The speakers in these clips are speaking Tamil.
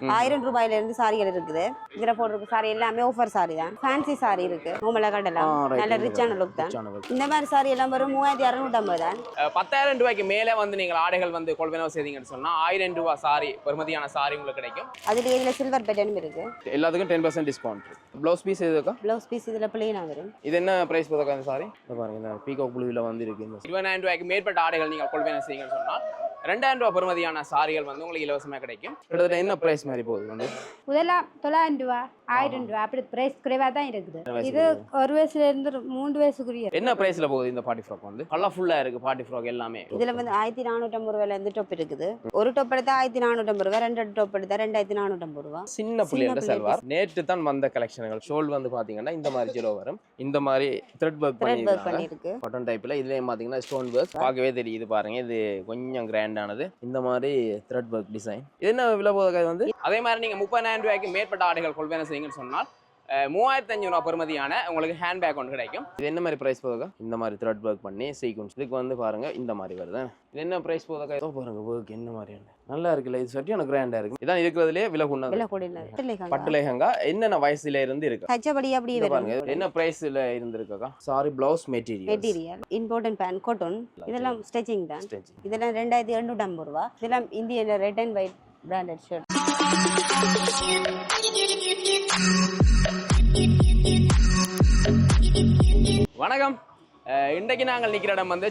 ₹1000 சாரிகள் இருக்குது. இதுல போட்டிருக்க சாரி எல்லாமே ஆஃபர் சாரி தான். ஃபேன்சி சாரி இருக்கு. நோமலா கடலாம். நல்ல ரிச்சான லுக் தான். இந்த மாதிரி சாரி எல்லாம் வரும் ₹3650 தான். ₹10,000 மேலே வந்து நீங்கள் ஆடைகள் வந்து கொள்வனவு செய்தீங்கன்னு சொன்னா ₹1000 சாரி பெறுமதியான சாரி உங்களுக்கு கிடைக்கும். அதுல இதுல சில்வர் பேட்டர்னும் இருக்கு. எல்லாத்துக்கும் 10% டிஸ்கவுண்ட். ப்ளவுஸ் பீஸ் எதுக்கா? ப்ளவுஸ் பீஸ் இதுல பிளெயினா வரும். இது என்ன பிரைஸ் போதா இந்த சாரி? பாருங்க இந்த பீகாக் ப்ளூல வந்து இருக்கு. ₹20,000 மேற்பட்ட ஆடைகள் நீங்கள் கொள்வனவு செய்யுங்கன்னு சொன்னா ₹2,000 பெறுமதியான சாரிகள் வந்து உங்களுக்கு இலவசமாக கிடைக்கும். கிட்டத்தட்ட என்ன பிரைஸ் மாதிரி போகுது வந்து? முதலாம் ₹900 ₹1000 அப்படி பிரைஸ் குறைவா தான் இருக்குது. இது 1 வயசுல இருந்து 3 வயசுக்குரிய. என்ன பிரைஸ்ல போகுது இந்த பார்ட்டி ஃப்ராக் வந்து? கலர்ஃபுல்லா இருக்கு பார்ட்டி ஃப்ராக் எல்லாமே. இதுல வந்து ₹1450 இருந்து டாப் இருக்குது. ஒரு டாப் எடுத்தா ₹1450, ரெண்டு டாப் எடுத்தா ₹2450. சின்ன புள்ளியோட சல்வார். நேற்று தான் வந்த கலெக்ஷன்கள். ஷோல் வந்து பாத்தீங்கன்னா இந்த மாதிரி ஜெலோ வரும். இந்த மாதிரி த்ரெட் வர்க் பண்ணிருக்கு. காட்டன் டைப்ல இதுலயும் பாத்தீங்கன்னா ஸ்டோன் வர்க் பார்க்கவே தெரியுது பாருங்க. இது கொஞ்சம் கிராண்டானது. இந்த மாதிரி த்ரெட் வர்க் டிசைன். இது என்ன விலை போகுது வந்து? அதே மாதிரி நீங்க ₹30,000 மேற்பட்ட ஆடைகள் கொள்வனவு செய்யுங்கன்னு சொன்னால் ₹3500 பெறுமதியான உங்களுக்கு ஹேண்ட் பேக் ஒன்று கிடைக்கும். இது என்ன மாதிரி பிரைஸ் போகுதா? இந்த மாதிரி த்ரெட் ஒர்க் பண்ணி சீக்வன்ஸ் இதுக்கு வந்து பாருங்க இந்த மாதிரி வருது. இது என்ன பிரைஸ் போகுதா? இதோ பாருங்க ஒர்க் என்ன மாதிரியான நல்லா இருக்குல்ல. இது சட்டியான கிராண்டா இருக்கு. இதான் இருக்கிறதுலே விலை கூடினது. பட்டு லேஹங்கா என்னென்ன வயசுல இருந்து இருக்கு? தச்சபடி அப்படியே பாருங்க. என்ன பிரைஸ்ல இருந்து இருக்கா? சாரி ப்ளவுஸ் மெட்டீரியல் இம்போர்ட்டன்ட் பேன் காட்டன். இதெல்லாம் ஸ்டிச்சிங் தான். இதெல்லாம் ₹2850. இதெல்லாம் Indian red and white branded shirt. வணக்கம். இன்றைக்கு நாங்கள் நிற்கிற இடம் வந்து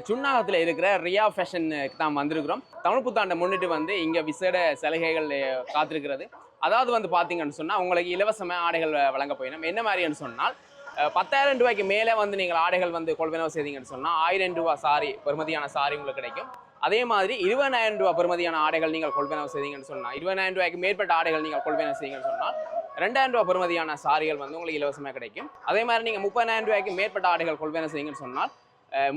சுன்னாகத்தில் இருக்கிற ரியா ஃபேஷனுக்கு தான் வந்திருக்கிறோம். தமிழ் புத்தாண்டை முன்னிட்டு வந்து இங்கே விசேட சலுகைகள் காத்திருக்கிறது. அதாவது வந்து பார்த்தீங்கன்னு சொன்னால் உங்களுக்கு இலவசமாக ஆடைகள் வழங்க போயிடும். என்ன மாதிரின்னு சொன்னால் ₹10,000 மேலே வந்து நீங்கள் ஆடைகள் வந்து கொள்வனவு செய்தீங்கன்னு சொன்னால் ₹1000 சாரி பெறுமதியான சாரி உங்களுக்கு கிடைக்கும். அதே மாதிரி ₹20,000 பெறுமதியான ஆடைகள் நீங்கள் கொள்வனவு செய்தீங்கன்னு சொன்னால் ₹20,000 மேற்பட்ட ஆடைகள் நீங்கள் கொள்வனவு செய்யுங்கன்னு சொன்னால் ₹2,000 பெறுமதியான சாரிகள் வந்து உங்களுக்கு இலவசமாக கிடைக்கும். அதே மாதிரி நீங்கள் ₹30,000 மேற்பட்ட ஆடைகள் கொள்வனவு செய்யுங்கன்னு சொன்னால்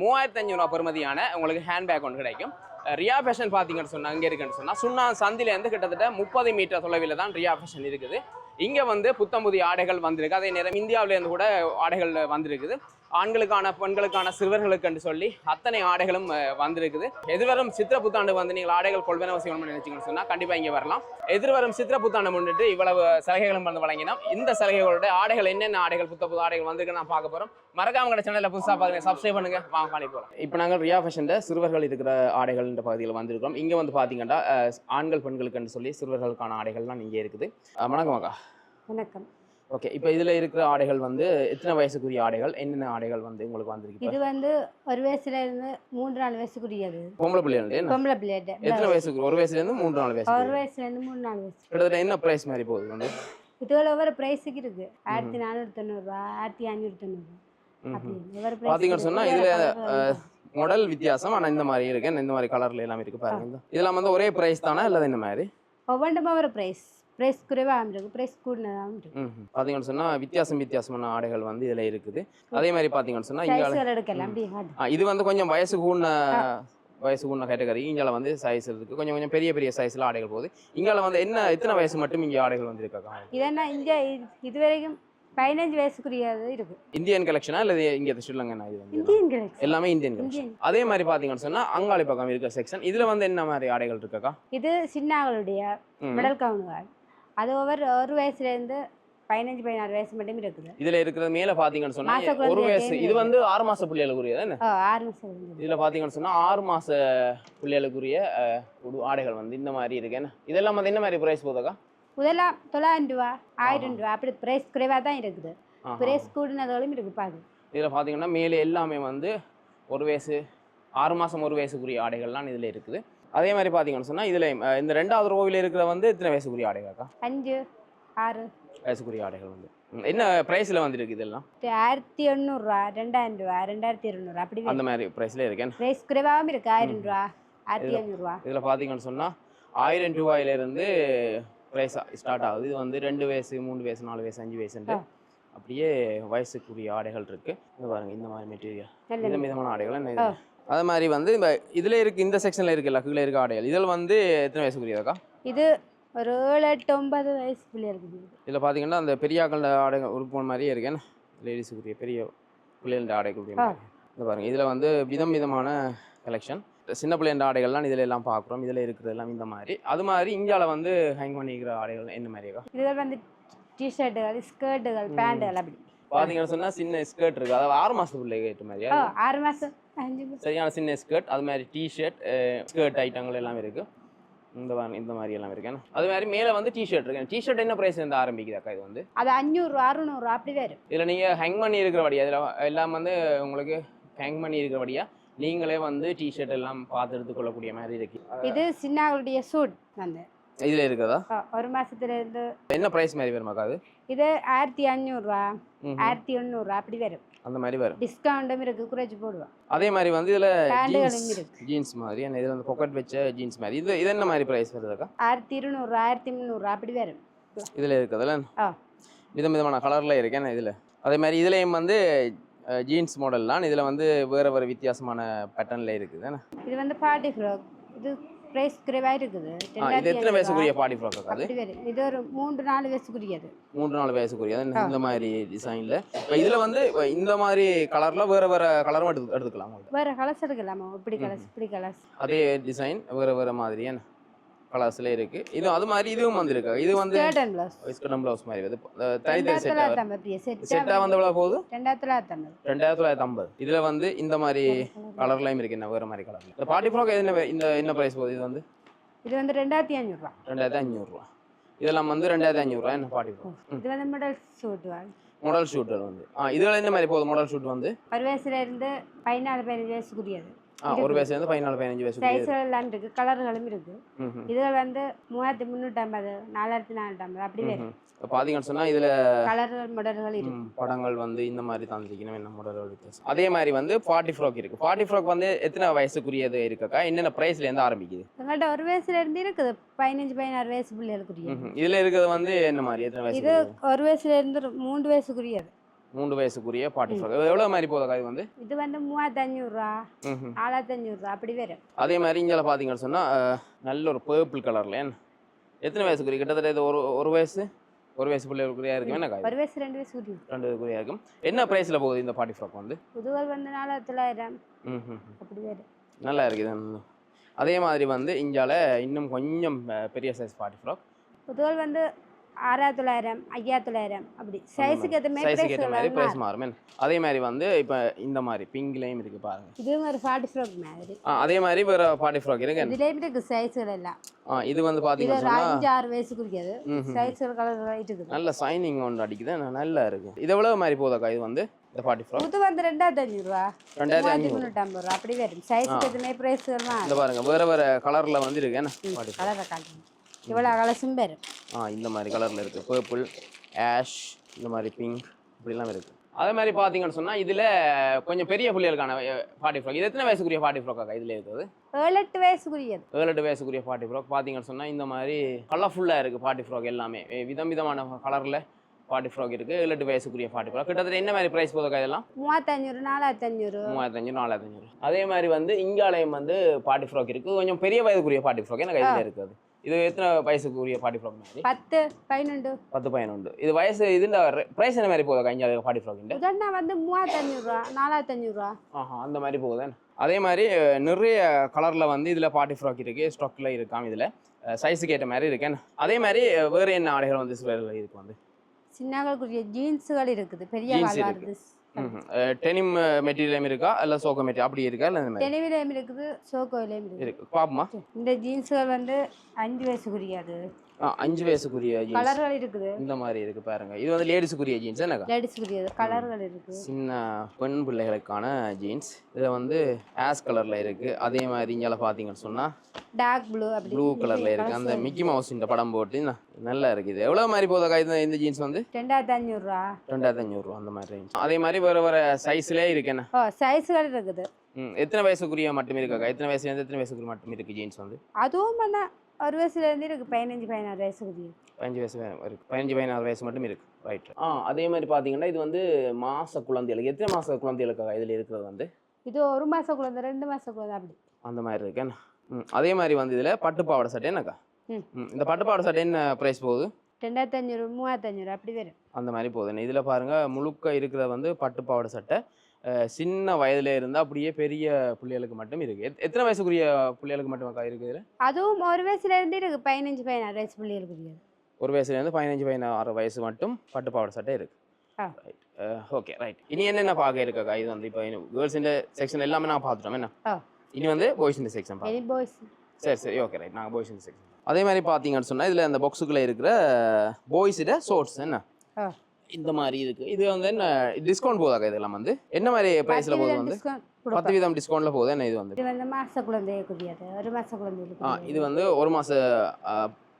₹3,500 பெறுமதியான உங்களுக்கு ஹேண்ட் பேக் ஒன்று கிடைக்கும். ரியா ஃபேஷன் பார்த்தீங்கன்னு சொன்னால் அங்கே இருக்குன்னு சொன்னால் சுன்னா சந்திலேருந்து கிட்டத்தட்ட 30 மீட்டர் தொலைவில் தான் ரியா ஃபேஷன் இருக்குது. இங்கே வந்து புத்தம் புதிய ஆடைகள் வந்திருக்கு. அதே நேரம் இந்தியாவிலேருந்து கூட ஆடைகள் வந்திருக்குது. ஆண்களுக்கான பெண்களுக்கான சிறுவர்களுக்கு சொல்லி அத்தனை ஆடைகளும் வந்திருக்குது. எதிர்வரும் சித்திர புத்தாண்டு வந்து நீங்கள் ஆடைகள் கொள்வனவு செய்யணும்னு நினைச்சீங்கன்னு சொன்னால் கண்டிப்பாக இங்கே வரலாம். எதிர்வரும் சித்திர புத்தாண்டு முன்னிட்டு இவ்வளவு சலுகைகளும் வந்து வழங்கினோம். இந்த சலுகைகளோட ஆடைகள் என்னென்ன ஆடைகள் புது ஆடைகள் வந்திருக்கு நான் பார்க்க போகிறோம். மறக்காம கடை சேனலில் புதுசாக பார்க்குறேன், சப்ஸ்கிரைப் பண்ணுங்க. வாங்க காணி போகிறோம். இப்போ நாங்கள் ரியா ஃபேஷனில் சிறுவர்கள் இருக்கிற ஆடைகள் என்ற பகுதியில் வந்திருக்கிறோம். இங்கே வந்து பார்த்தீங்கன்னா ஆண்கள் பெண்களுக்குன்னு சொல்லி சிறுவர்களுக்கான ஆடைகள்லாம் இங்கே இருக்குது. வணக்கம் அக்கா. வணக்கம். ஓகே, இப்போ இதில் இருக்கிற ஆடைகள் வந்து எத்தனை வயசுக்குரிய ஆடைகள், என்னென்ன ஆடைகள் வந்து உங்களுக்கு வந்திருக்கு? இது வந்து 1 வயசுல இருந்து 3-4 வயசுக்குரியது. பொம்பளை பிள்ளைகள் பொம்பளை பிள்ளைகிட்ட எத்தனை வயசுக்கு? 1 வயசுல இருந்து 3-4 வயசு. 1 வயசுல இருந்து 3-4 வயசு. கிட்டத்தட்ட என்ன பிரைஸ் மாதிரி போகுது வந்து? இதுல ஒவ்வொரு பிரைஸுக்கு இருக்கு. ₹1490, ₹1590 அப்படி பாத்தீங்கன்னு சொன்னா இதுல மாடல் வித்தியாசம். ஆனா இந்த மாதிரி இருக்கு, இந்த மாதிரி கலர்ல எல்லாம் இருக்கு பாருங்க. இதெல்லாம் வந்து ஒரே பிரைஸ் தானே இல்ல இந்த மாதிரி? ஒவ்வொன்றுமா ஒரு பிரைஸ் குறைவாக இருக்கு, பிரைஸ் கூடுனதாக இருக்கு. பாத்தீங்கன்னு சொன்னா வித்தியாசமான ஆடைகள் வந்து இதுல இருக்குது. அதே மாதிரி பாத்தீங்கன்னு சொன்னா இது வந்து கொஞ்சம் வயசு கூடின கேட்டகரி. இங்கால வந்து சைஸ் இருக்கு, கொஞ்சம் பெரிய பெரிய சைஸ்ல ஆடைகள் போகுது. இங்கால வந்து எத்தனை வயசு மட்டும் இங்க ஆடைகள் வந்து இருக்கா? இதெல்லாம் இங்க இதுவரைக்கும் 15 வயசுக்குரியது இருக்கு. இந்தியன் கலெக்ஷனா இல்ல இங்க ஸ்ரீலங்கா? இந்தியன் கலெக்ஷன் எல்லாமே இந்தியன் கலெக்ஷன். அதே மாதிரி பாத்தீங்கன்னு சொன்னா அங்காளி பக்கம் இருக்க செக்ஷன். இதுல வந்து என்ன மாதிரி ஆடைகள் இருக்கா? இது சின்னவங்களுடைய மெடல் கவுனுகள். அது ஒரு வயசுல இருந்து 15-16 வயசு மட்டும் இருக்குது. இதுல இருக்கிறது மேல பாத்தீங்கன்னு சொன்னா 1 வயசு. இது வந்து 6 மாச பிள்ளைகளுக்குரிய தானே? 6 மாசம். இதுல பாத்தீங்கன்னு சொன்னா 6 மாச பிள்ளைகளுக்குரிய ஆடைகள் வந்து இந்த மாதிரி இருக்கு. இதெல்லாம் வந்து என்ன மாதிரி பிரைஸ் போகுதுக்கா? முதலாம் ₹900, ₹1000 அப்படி பிரைஸ் குறைவா தான் இருக்குது. பிரைஸ் கூடுனதோடும் இருக்கு பாருங்க. இதுல பாத்தீங்கன்னா மேலே எல்லாமே வந்து 1 வயசு 6 மாசம் 1 வயசுக்குரிய ஆடைகள்லாம் இதுல இருக்குது. அதே மாதிரி பாத்தீங்கன்னு சொன்னா இதுல இந்த 2வது ரோவில் இருக்கிற வந்து எத்தனை வயசுக்குரிய ஆடைகள்க்கா? 5-6 வயசுக்குரிய ஆடைகள் வந்து என்ன பிரைஸ்ல வந்துருக்கு? இதெல்லாம் ₹1800, ₹2000, ₹2200 அப்படி அந்த மாதிரி பிரைஸ்ல இருக்கேன். பிரைஸ் குறைவாகவும் இருக்கு. ₹1000, ₹1500. இதுல பாத்தீங்கன்னு சொன்னா ₹1000 இருந்து பிரைஸ் ஸ்டார்ட் ஆகுது. இது வந்து 2 வயசு 3 வயசு 4 வயசு 5 வயசுன்ட்டு அப்படியே வயசுக்குரிய ஆடைகள் இருக்கு. இது பாருங்க இந்த மாதிரி மெட்டீரியல் விதமான ஆடைகள் என்ன. அது மாதிரி வந்து இதுல இருக்கு, இந்த செக்ஷன்ல இருக்கு லக்குல இருக்க ஆடைகள். இதில் வந்து எத்தனை வயசுக்குரியதாக்கா? இது ஒரு 7-8-9 வயசுக்குள்ளே இருக்குது. இதில் பார்த்தீங்கன்னா அந்த பெரியாக்கள ஆடைகள் உறுப்பு மாதிரியே இருக்கேன். லேடிஸுக்குரிய பெரிய பிள்ளைகள ஆடைக்குரிய இந்த பாருங்க. இதில் வந்து விதமான கலெக்ஷன். சின்ன பிள்ளைன்ற ஆடைகள்லாம் இதில் எல்லாம் பார்க்குறோம். இதில் இருக்கிறது எல்லாம் இந்த மாதிரி. அது மாதிரி இந்தியாவில் வந்து ஹேங் பண்ணிக்கிற ஆடைகள் என்ன மாதிரிக்கா? இதுகள் வந்து டிஷர்ட்டுகள், ஸ்கர்ட்டுகள், பேண்டுகள் அப்படி பார்த்தீங்கன்னு சொன்னால் சின்ன ஸ்கர்ட் இருக்குது. அதாவது 6 மாதத்து பிள்ளைங்க ஏற்ற மாதிரியா? 6 மாதம் 5 மாதம் சரியான சின்ன ஸ்கர்ட், அது மாதிரி டிஷர்ட், ஸ்கர்ட் ஐட்டங்கள் எல்லாம் இருக்குது. இந்த மாதிரி எல்லாம் இருக்கேன். அது மாதிரி மேலே வந்து டிஷர்ட் இருக்கு. டிஷர்ட் என்ன ப்ரைஸ் இருந்து ஆரம்பிக்குதாக்கா? இது வந்து அது 500 600 அப்படி வரும். இதில் நீங்கள் ஹேங் பண்ணி இருக்கிறபடியா? இதில் எல்லாம் வந்து உங்களுக்கு ஹேங் பண்ணி இருக்கிறபடியா நீங்களே வந்து டிஷர்ட் எல்லாம் பார்த்து எடுத்துக்கொள்ளக்கூடிய மாதிரி இருக்கு. இது சின்னாங்களுடைய சூட் வந்து இதில் இருக்குதா? 1 மாசத்துல இருந்து என்ன ப்ரைஸ் மாதிரி வருமாக்கா? அது இது 1500 1800 அப்படி வரும். அந்த மாதிரி வரும். டிஸ்கவுண்ட்டும் இருக்கு, குறைச்சு போடுவோம். அதே மாதிரி வந்து இதில் பேண்டுகளும் இருக்கு. ஜீன்ஸ் மாதிரி இதில் வந்து பாக்கெட் வச்ச ஜீன்ஸ் மாதிரி இது என்ன மாதிரி ப்ரைஸ் வருதுக்கா? 1200 1300 அப்படி வரும். இதில் இருக்குதுல்ல விதமான கலரில் இருக்கேன் இதில். அதே மாதிரி இதுலேயும் வந்து ஜீன்ஸ் மாடல்லாம் இதில் வந்து வேறு வித்தியாசமான பேட்டர்னில் இருக்குது. இது வந்து பார்ட்டி ஃப்ராக். இது பிரைஸ் குறைவாக இருக்குது. இது எத்தனை வயசுக்குரிய பார்ட்டி ஃப்ராக்? அது இது ஒரு 3-4 வயசுக்குரியது. 3-4 வயசுக்குரிய இந்த மாதிரி டிசைனில். இப்போ இதில் வந்து இந்த மாதிரி கலரில் வேறு கலரும் எடுத்துக்கலாம். வேறு கலர்ஸ் எடுக்கலாமா? இப்படி கலர்ஸ் இப்படி கலர்ஸ் அதே டிசைன் வேறு மாதிரியான கலர்ஸ்ல இருக்கு. இது அது மாதிரி இதுவும் வந்திருக்கு. இது வந்து ஸ்கர்ட் அண்ட் ப்ளவுஸ் மாதிரி வருது. தனித்தனி செட்டா வந்து எவ்வளவு போகுது? 2950. இதுல வந்து இந்த மாதிரி கலர்லயும் இருக்கு. என்ன வேற மாதிரி கலர்ல இந்த பார்ட்டி ஃப்ராக் என்ன பிரைஸ் போகுது? இது வந்து 2500 ரூபாய். 2500 ரூபாய். இதெல்லாம் வந்து 2500 ரூபாய். என்ன பார்ட்டி ஃப்ராக்? இது வந்து மாடல் ஷூட். மாடல் ஷூட் வந்து இதுல என்ன மாதிரி போகுது? மாடல் ஷூட் வந்து 1 வயசுல இருந்து 14-15 வயசுக்குரியது. 1 வயசுல இருந்து 14-15 வயசு. சைஸ்கள் எல்லாம் இருக்கு, கலர்களும் இருக்கு. இதுகள் வந்து 3350 4450 அப்படி வரும். பாத்தீங்கன்னு சொன்னா இதுல கலர்கள் மாடல்கள் இருக்கு. படங்கள் வந்து இந்த மாதிரி தந்திருக்கணும். என்ன மாடல்கள் இருக்கு. அதே மாதிரி வந்து பார்ட்டி ஃப்ராக் இருக்கு. பார்ட்டி ஃப்ராக் வந்து எத்தனை வயசுக்குரியது இருக்குக்கா? என்னென்ன பிரைஸ்ல இருந்து ஆரம்பிக்குது? எங்கள்கிட்ட 1 வயசுல இருந்து இருக்குது, 15-16 வயசு பிள்ளைகளுக்குரிய. இதுல இருக்கிறது வந்து என்ன மாதிரி எத்தனை வயசு? இது 1 வயசுல இருந்து 3 வயசுக்குரியது. 3 வயசுக்குரிய பார்ட்டி ஃப்ராக் எவ்வளவு மாதிரி போகுது? இது வந்து 3500 ரூபா 4500 ரூபா அப்படி வரும். அதே மாதிரி இங்கே பாத்தீங்கன்னு சொன்னா நல்ல ஒரு பர்பிள் கலர்ல எத்தனை வயசுக்குரிய? கிட்டத்தட்ட இது ஒரு வயசு பிள்ளைகளுக்குரிய இருக்கு. என்ன 1 வயசு 2 வயசுக்குரிய இருக்கும். என்ன பிரைஸ்ல போகுது இந்த பார்ட்டி ஃப்ராக் வந்து? புதுவல் வந்து 4900 அப்படி வரும். நல்லா இருக்குது. அதே மாதிரி வந்து இங்கால இன்னும் கொஞ்சம் பெரிய சைஸ் பார்ட்டி ஃப்ராக் புதுவல் வந்து 6900 5900 அப்படி சைஸுக்கு ஏற்ற மாதிரி பிரைஸ் மாறும். அதே மாதிரி வந்து இப்போ இந்த மாதிரி பிங்க்லயும் இருக்கு பாருங்க. இது ஒரு பார்ட்டி ஃப்ராக் மாதிரி. அதே மாதிரி வேற பார்ட்டி ஃப்ராக் இருக்கு. இதுலயும் இருக்கு சைஸ்கள் எல்லாம். இது வந்து பாத்தீங்கன்னா 5-6 வயசுக்குரியது. சைஸ்கள் கலர் இருக்குது. நல்ல சைனிங் ஒன்று அடிக்குது. நல்லா இருக்கு. இது எவ்வளவு மாதிரி போதாக்கா? இது வந்து இந்த பார்ட்டி ஃப்ராக் இது வந்து 2500 ரூபா 2350 ரூபா அப்படி வரும். சைஸ்க்கு ஏற்ற மாதிரி பிரைஸ்கள் தான். இந்த பாருங்க வேற கலர்ல வந்து இருக்கு. என்ன பார்ட்டி கலரை காட்டுங்க. இவ்வளோ கலர்ஸும் வரும். இந்த மாதிரி கலரில் இருக்குது. பர்பிள், ஆஷ், இந்த மாதிரி பிங்க் இப்படிலாம் இருக்குது. அதே மாதிரி பார்த்தீங்கன்னு சொன்னால் இதில் கொஞ்சம் பெரிய பிள்ளைகளுக்கான பார்ட்டி ஃப்ராக். இது எத்தனை வயசுக்குரிய பார்ட்டி ஃப்ராக்காக இதில் இருக்குது? 7-8 வயசுக்குரியது. 7-8 வயசுக்குரிய பார்ட்டி ஃப்ராக். பார்த்தீங்கன்னு சொன்னால் இந்த மாதிரி கலர்ஃபுல்லாக இருக்குது பார்ட்டி ஃப்ராக். எல்லாமே விதமான கலரில் பார்ட்டி ஃப்ராக் இருக்குது. 7-8 வயசுக்குரிய பார்ட்டி ஃப்ராக். கிட்டத்தட்ட என்ன மாதிரி ப்ரைஸ் போதுக்கா இதெல்லாம்? 3500 4500 அதே மாதிரி வந்து இங்காலயம் வந்து பார்ட்டி ஃப்ராக் இருக்குது. கொஞ்சம் பெரிய வயதுக்குரிய பார்ட்டி ஃப்ராக் எனக்கு இதில் இருக்குது. இது எத்தனை வயசுக்குரிய பார்ட்டி ஃப்ராக் மாதிரி? 10-11. இது வயசு இதுல பிரைஸ் என்ன மாதிரி போகுது? இங்க பார்ட்டி ஃப்ராக் இதெல்லாம் வந்து 3500 ரூபா 4500 ரூபா அந்த மாதிரி போகுது. அதே மாதிரி நிறைய கலர்ல வந்து இதுல பார்ட்டி ஃப்ராக் இருக்கு. ஸ்டாக்ல இருக்காம இதுல சைஸுக்கு ஏற்ற மாதிரி இருக்கு. அதே மாதிரி வேற என்ன ஆடைகள் வந்து இருக்கு? வந்து சின்னங்களுக்குரிய ஜீன்ஸ்கள் இருக்குது. பெரிய கால் டெனிம் மெட்டீரியல் இருக்கா இல்ல சோகோ மெட்டீரியல் அப்படி இருக்கா? இல்ல டெனிமிலேயும் இருக்குது, சோகோலேயும் இருக்கு. பாப்போமா? இந்த ஜீன்ஸ்கள் வந்து 5 வயசுக்குரியது. 5 வயசுக்குரிய ஜீன்ஸ் கலர்கள் இருக்குது. இந்த மாதிரி இருக்கு பாருங்க. இது வந்து லேடிஸ்க்குரிய ஜீன்ஸ். என்னக்கா? லேடிஸ்க்குரியது. கலர்கள் இருக்கு. சின்ன பெண் பிள்ளைகளுக்கான ஜீன்ஸ். இது வந்து ஆஷ் கலர்ல இருக்கு. அதே மாதிரி இங்கல பாத்தீங்கன்னு சொன்னா டார்க் ப்ளூ அப்படி ப்ளூ கலர்ல இருக்கு. அந்த மிக்கி மவுஸ் இந்த படம் போட்டு நல்லா இருக்குது. எவ்வளவு மாதிரி போதா இந்த ஜீன்ஸ் வந்து? 2500 ரூபா 2500 ரூபா அந்த மாதிரி ரேஞ்ச். அதே மாதிரி வேற சைஸ்லயே இருக்கு. என்ன சைஸ்கள் இருக்குது. எத்தனை வயசுக்குரிய மட்டும் இருக்கா? எத்தனை வயசுல இருந்து எத்தனை வயசுக்குரிய மட்டும் இருக்கு ஜீன்ஸ் வந்து? அதுவும் பண்ண 1 வயசுல இருந்து இருக்கு. 15-16 வயசுக்குரிய 5 வயசு இருக்கு. 15-16 வயசு மட்டும் இருக்கு. ரைட். அதே மாதிரி பாத்தீங்கன்னா இது வந்து மாச குழந்தைகளுக்கு. எத்தனை மாச குழந்தைகளுக்காக இதுல இருக்கிறது வந்து? இது 1 மாச குழந்தை 2 மாச குழந்தை அப்படி அந்த மாதிரி இருக்கு. அதே மாதிரி வந்து இதுல பட்டுப்பாவாடை சட்டை. என்னக்கா இந்த பட்டுப்பாவாடை சட்டை என்ன பிரைஸ் போகுது? 2500 3500 அப்படி வரும். அந்த மாதிரி போகுது. இதுல பாருங்க முழுக்க இருக்கிறது வந்து பட்டுப்பாவாடை சட்டை. சின்ன வயதுல இருந்தா அப்படியே பெரிய பிள்ளைகளுக்கு மட்டும் இருக்கு. எத்தனை வயசுக்குரிய பிள்ளைகளுக்கு மட்டும் அக்கா இருக்குது இதுல? அதுவும் ஒரு வயசுல இருந்து இருக்கு 15-16 வயசு பிள்ளைகளுக்கு. ஒரு வயசுல இருந்து 15-16 வயசு மட்டும் பட்டு பாவாடை சட்டை இருக்கு. Okay right. இனி என்னென்ன பார்க்க இருக்கா இது வந்து இப்போ கேர்ள்ஸ் இந்த செக்ஷன் எல்லாமே நான் பார்த்துட்டோம் என்ன? இனி வந்து பாய்ஸ் இந்த செக்ஷன் பார்ப்போம். சரி ஓகே ரைட். நாங்கள் பாய்ஸ் இந்த செக்ஷன் அதே மாதிரி பார்த்தீங்கன்னு சொன்னால் இதில் அந்த பாக்ஸுக்குள்ளே இருக்கிற பாய்ஸோட ஷோர்ட்ஸ் என்ன இந்த மாதிரி இருக்கு. இது வந்து என்ன டிஸ்கவுண்ட் போதாக்கா? இதெல்லாம் வந்து என்ன மாதிரி ப்ரைஸில் போகுது? வந்து 10% டிஸ்கவுண்ட்ல போகுது என்ன? இது வந்து மாச குழந்தைக்குரியது, ஒரு மாச குழந்தைகளுக்கு. இது வந்து ஒரு மாச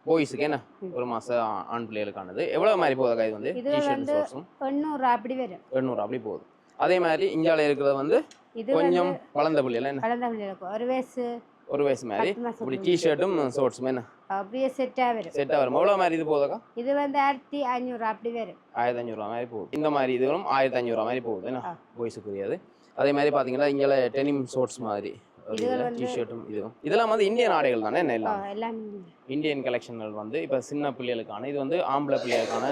பாய்ஸுக்கு என்ன, ஒரு மாசம் ஆண் பிள்ளைகளுக்கானது. எவ்வளவு மாதிரி போதாக்கா? இது வந்து டிஷர்ட் ஷார்ட்ஸும் 800 அப்படி வரும். 800 அப்படி போகுது. அதே மாதிரி இந்தியாவில் இருக்கிறது வந்து கொஞ்சம் வளர்ந்த பிள்ளைகள் என்ன, வளர்ந்த பிள்ளைகளுக்கு ஒரு வயசு மாதிரி இப்படி டிஷர்ட்டும் ஷார்ட்ஸும் என்ன அப்படியே செட்டா வரும். எவ்வளவு மாதிரி இது போதாக்கா? இது வந்து 1500 அப்படி வரும். 1500 மாதிரி போகுது. இந்த மாதிரி இதுவும் 1500 மாதிரி போகுது என்ன பாய்ஸுக்குரியது. அதே மாதிரி பாத்தீங்கன்னா இங்கே டெனிம் ஷார்ட்ஸ் மாதிரி டிஷர்ட்டும் இதுவும் இதெல்லாம் வந்து இந்தியன் ஆடைகள் தானே என்ன? எல்லாம் இந்தியன் கலெக்ஷன்கள் வந்து இப்போ சின்ன பிள்ளைகளுக்கான, இது வந்து ஆம்பளை பிள்ளைகளுக்கான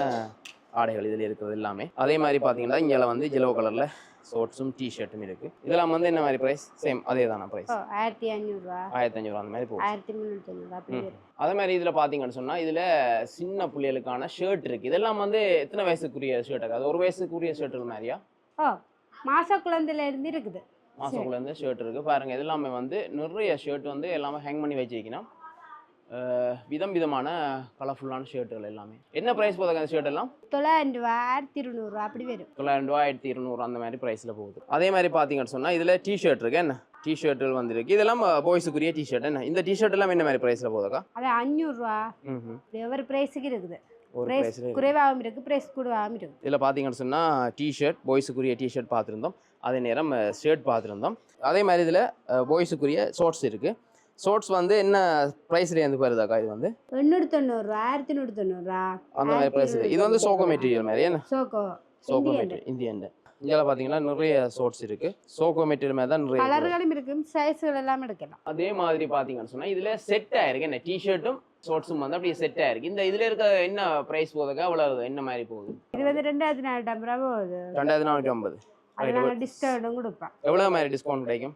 ஆடைகள் இதில் இருக்கிறது எல்லாமே. அதே மாதிரி பார்த்தீங்கன்னா இங்கே வந்து ஜெலோ கலரில் ஷார்ட்ஸும் டிஷர்ட்டும் இருக்குது. இதெல்லாம் வந்து என்ன மாதிரி ப்ரைஸ்? சேம் அதே தானே ப்ரைஸ்? 1500 அந்த மாதிரி போகும். 1350 அதே மாதிரி இதில் பார்த்தீங்கன்னு சொன்னால் இதில் சின்ன பிள்ளைகளுக்கான ஷர்ட் இருக்குது. இதெல்லாம் வந்து எத்தனை வயசுக்குரிய ஷர்ட் இருக்குது? அது ஒரு வயசுக்குரிய ஷர்ட்டுகள் மாதிரியா? மாச குழந்தையில இருந்து இருக்குது. மாசக்குள்ள இருந்து ஷர்ட் இருக்குது பாருங்கள். இது எல்லாமே வந்து நிறைய ஷர்ட் வந்து எல்லாமே ஹேங் பண்ணி வச்சுக்கணும். விதமான கலர்ஃபுல்லான ஷர்ட்டுகள் எல்லாமே. என்ன ப்ரைஸ் போதுங்க அந்த ஷர்ட் எல்லாம்? 900 1200 அப்படி வரும். 900 1200 அந்த மாதிரி ப்ரைஸில் போகுது. அதே மாதிரி பார்த்தீங்கன்னு சொன்னால் இதில் டிஷர்ட் இருக்கு என்ன, டிஷர்ட்டுகள் வந்துருக்கு. இதெல்லாம் பாய்ஸுக்குரிய டிஷர்ட் என்ன. இந்த டிஷர்ட் எல்லாம் என்ன மாதிரி ப்ரைஸில் போகுதுக்கா? அது 500 ஒரு ப்ரைஸுக்கு இருக்குது. குறைவாகவும் இருக்கு, பிரைஸ் கூடவாகவும் இருக்கு. இதில் பார்த்தீங்கன்னு சொன்னால் டிஷர்ட் பாய்ஸுக்குரிய டிஷர்ட் பார்த்துருந்தோம். அதே நேரம் ஷர்ட் பார்த்துருந்தோம். அதே மாதிரி இதில் பாய்ஸுக்குரிய ஷார்ட்ஸ் இருக்குது. ஷார்ட்ஸ் வந்து என்ன ப்ரைஸ்ல இருந்து வருதாக்கா? இது வந்து 890 1190 அந்த மாதிரி ப்ரைஸ். இது வந்து சோகோ மெட்டீரியல் மாதிரி என்ன? சோகோ மெட்டீரியல் இந்தியன். இங்கே பார்த்தீங்கன்னா நிறைய ஷார்ட்ஸ் இருக்கு. சோகோ மெட்டீரியல் மாதிரி தான் நிறைய கலர்களும் இருக்கு, சைஸ்கள் எல்லாம் எடுக்கலாம். அதே மாதிரி பார்த்தீங்கன்னு சொன்னால் இதில் செட் ஆயிருக்கு என்ன, டிஷர்ட்டும் ஷார்ட்ஸும் வந்து அப்படியே செட் ஆயிருக்கு. இந்த இதில் இருக்க என்ன ப்ரைஸ் போகுதுக்கா? அவ்வளவு என்ன மாதிரி போகுது? இது வந்து 2450 போகுது. 2450. டிஸ்கவுண்ட்டும் கொடுப்பேன். எவ்வளவு மாதிரி டிஸ்கவுண்ட் கிடைக்கும்?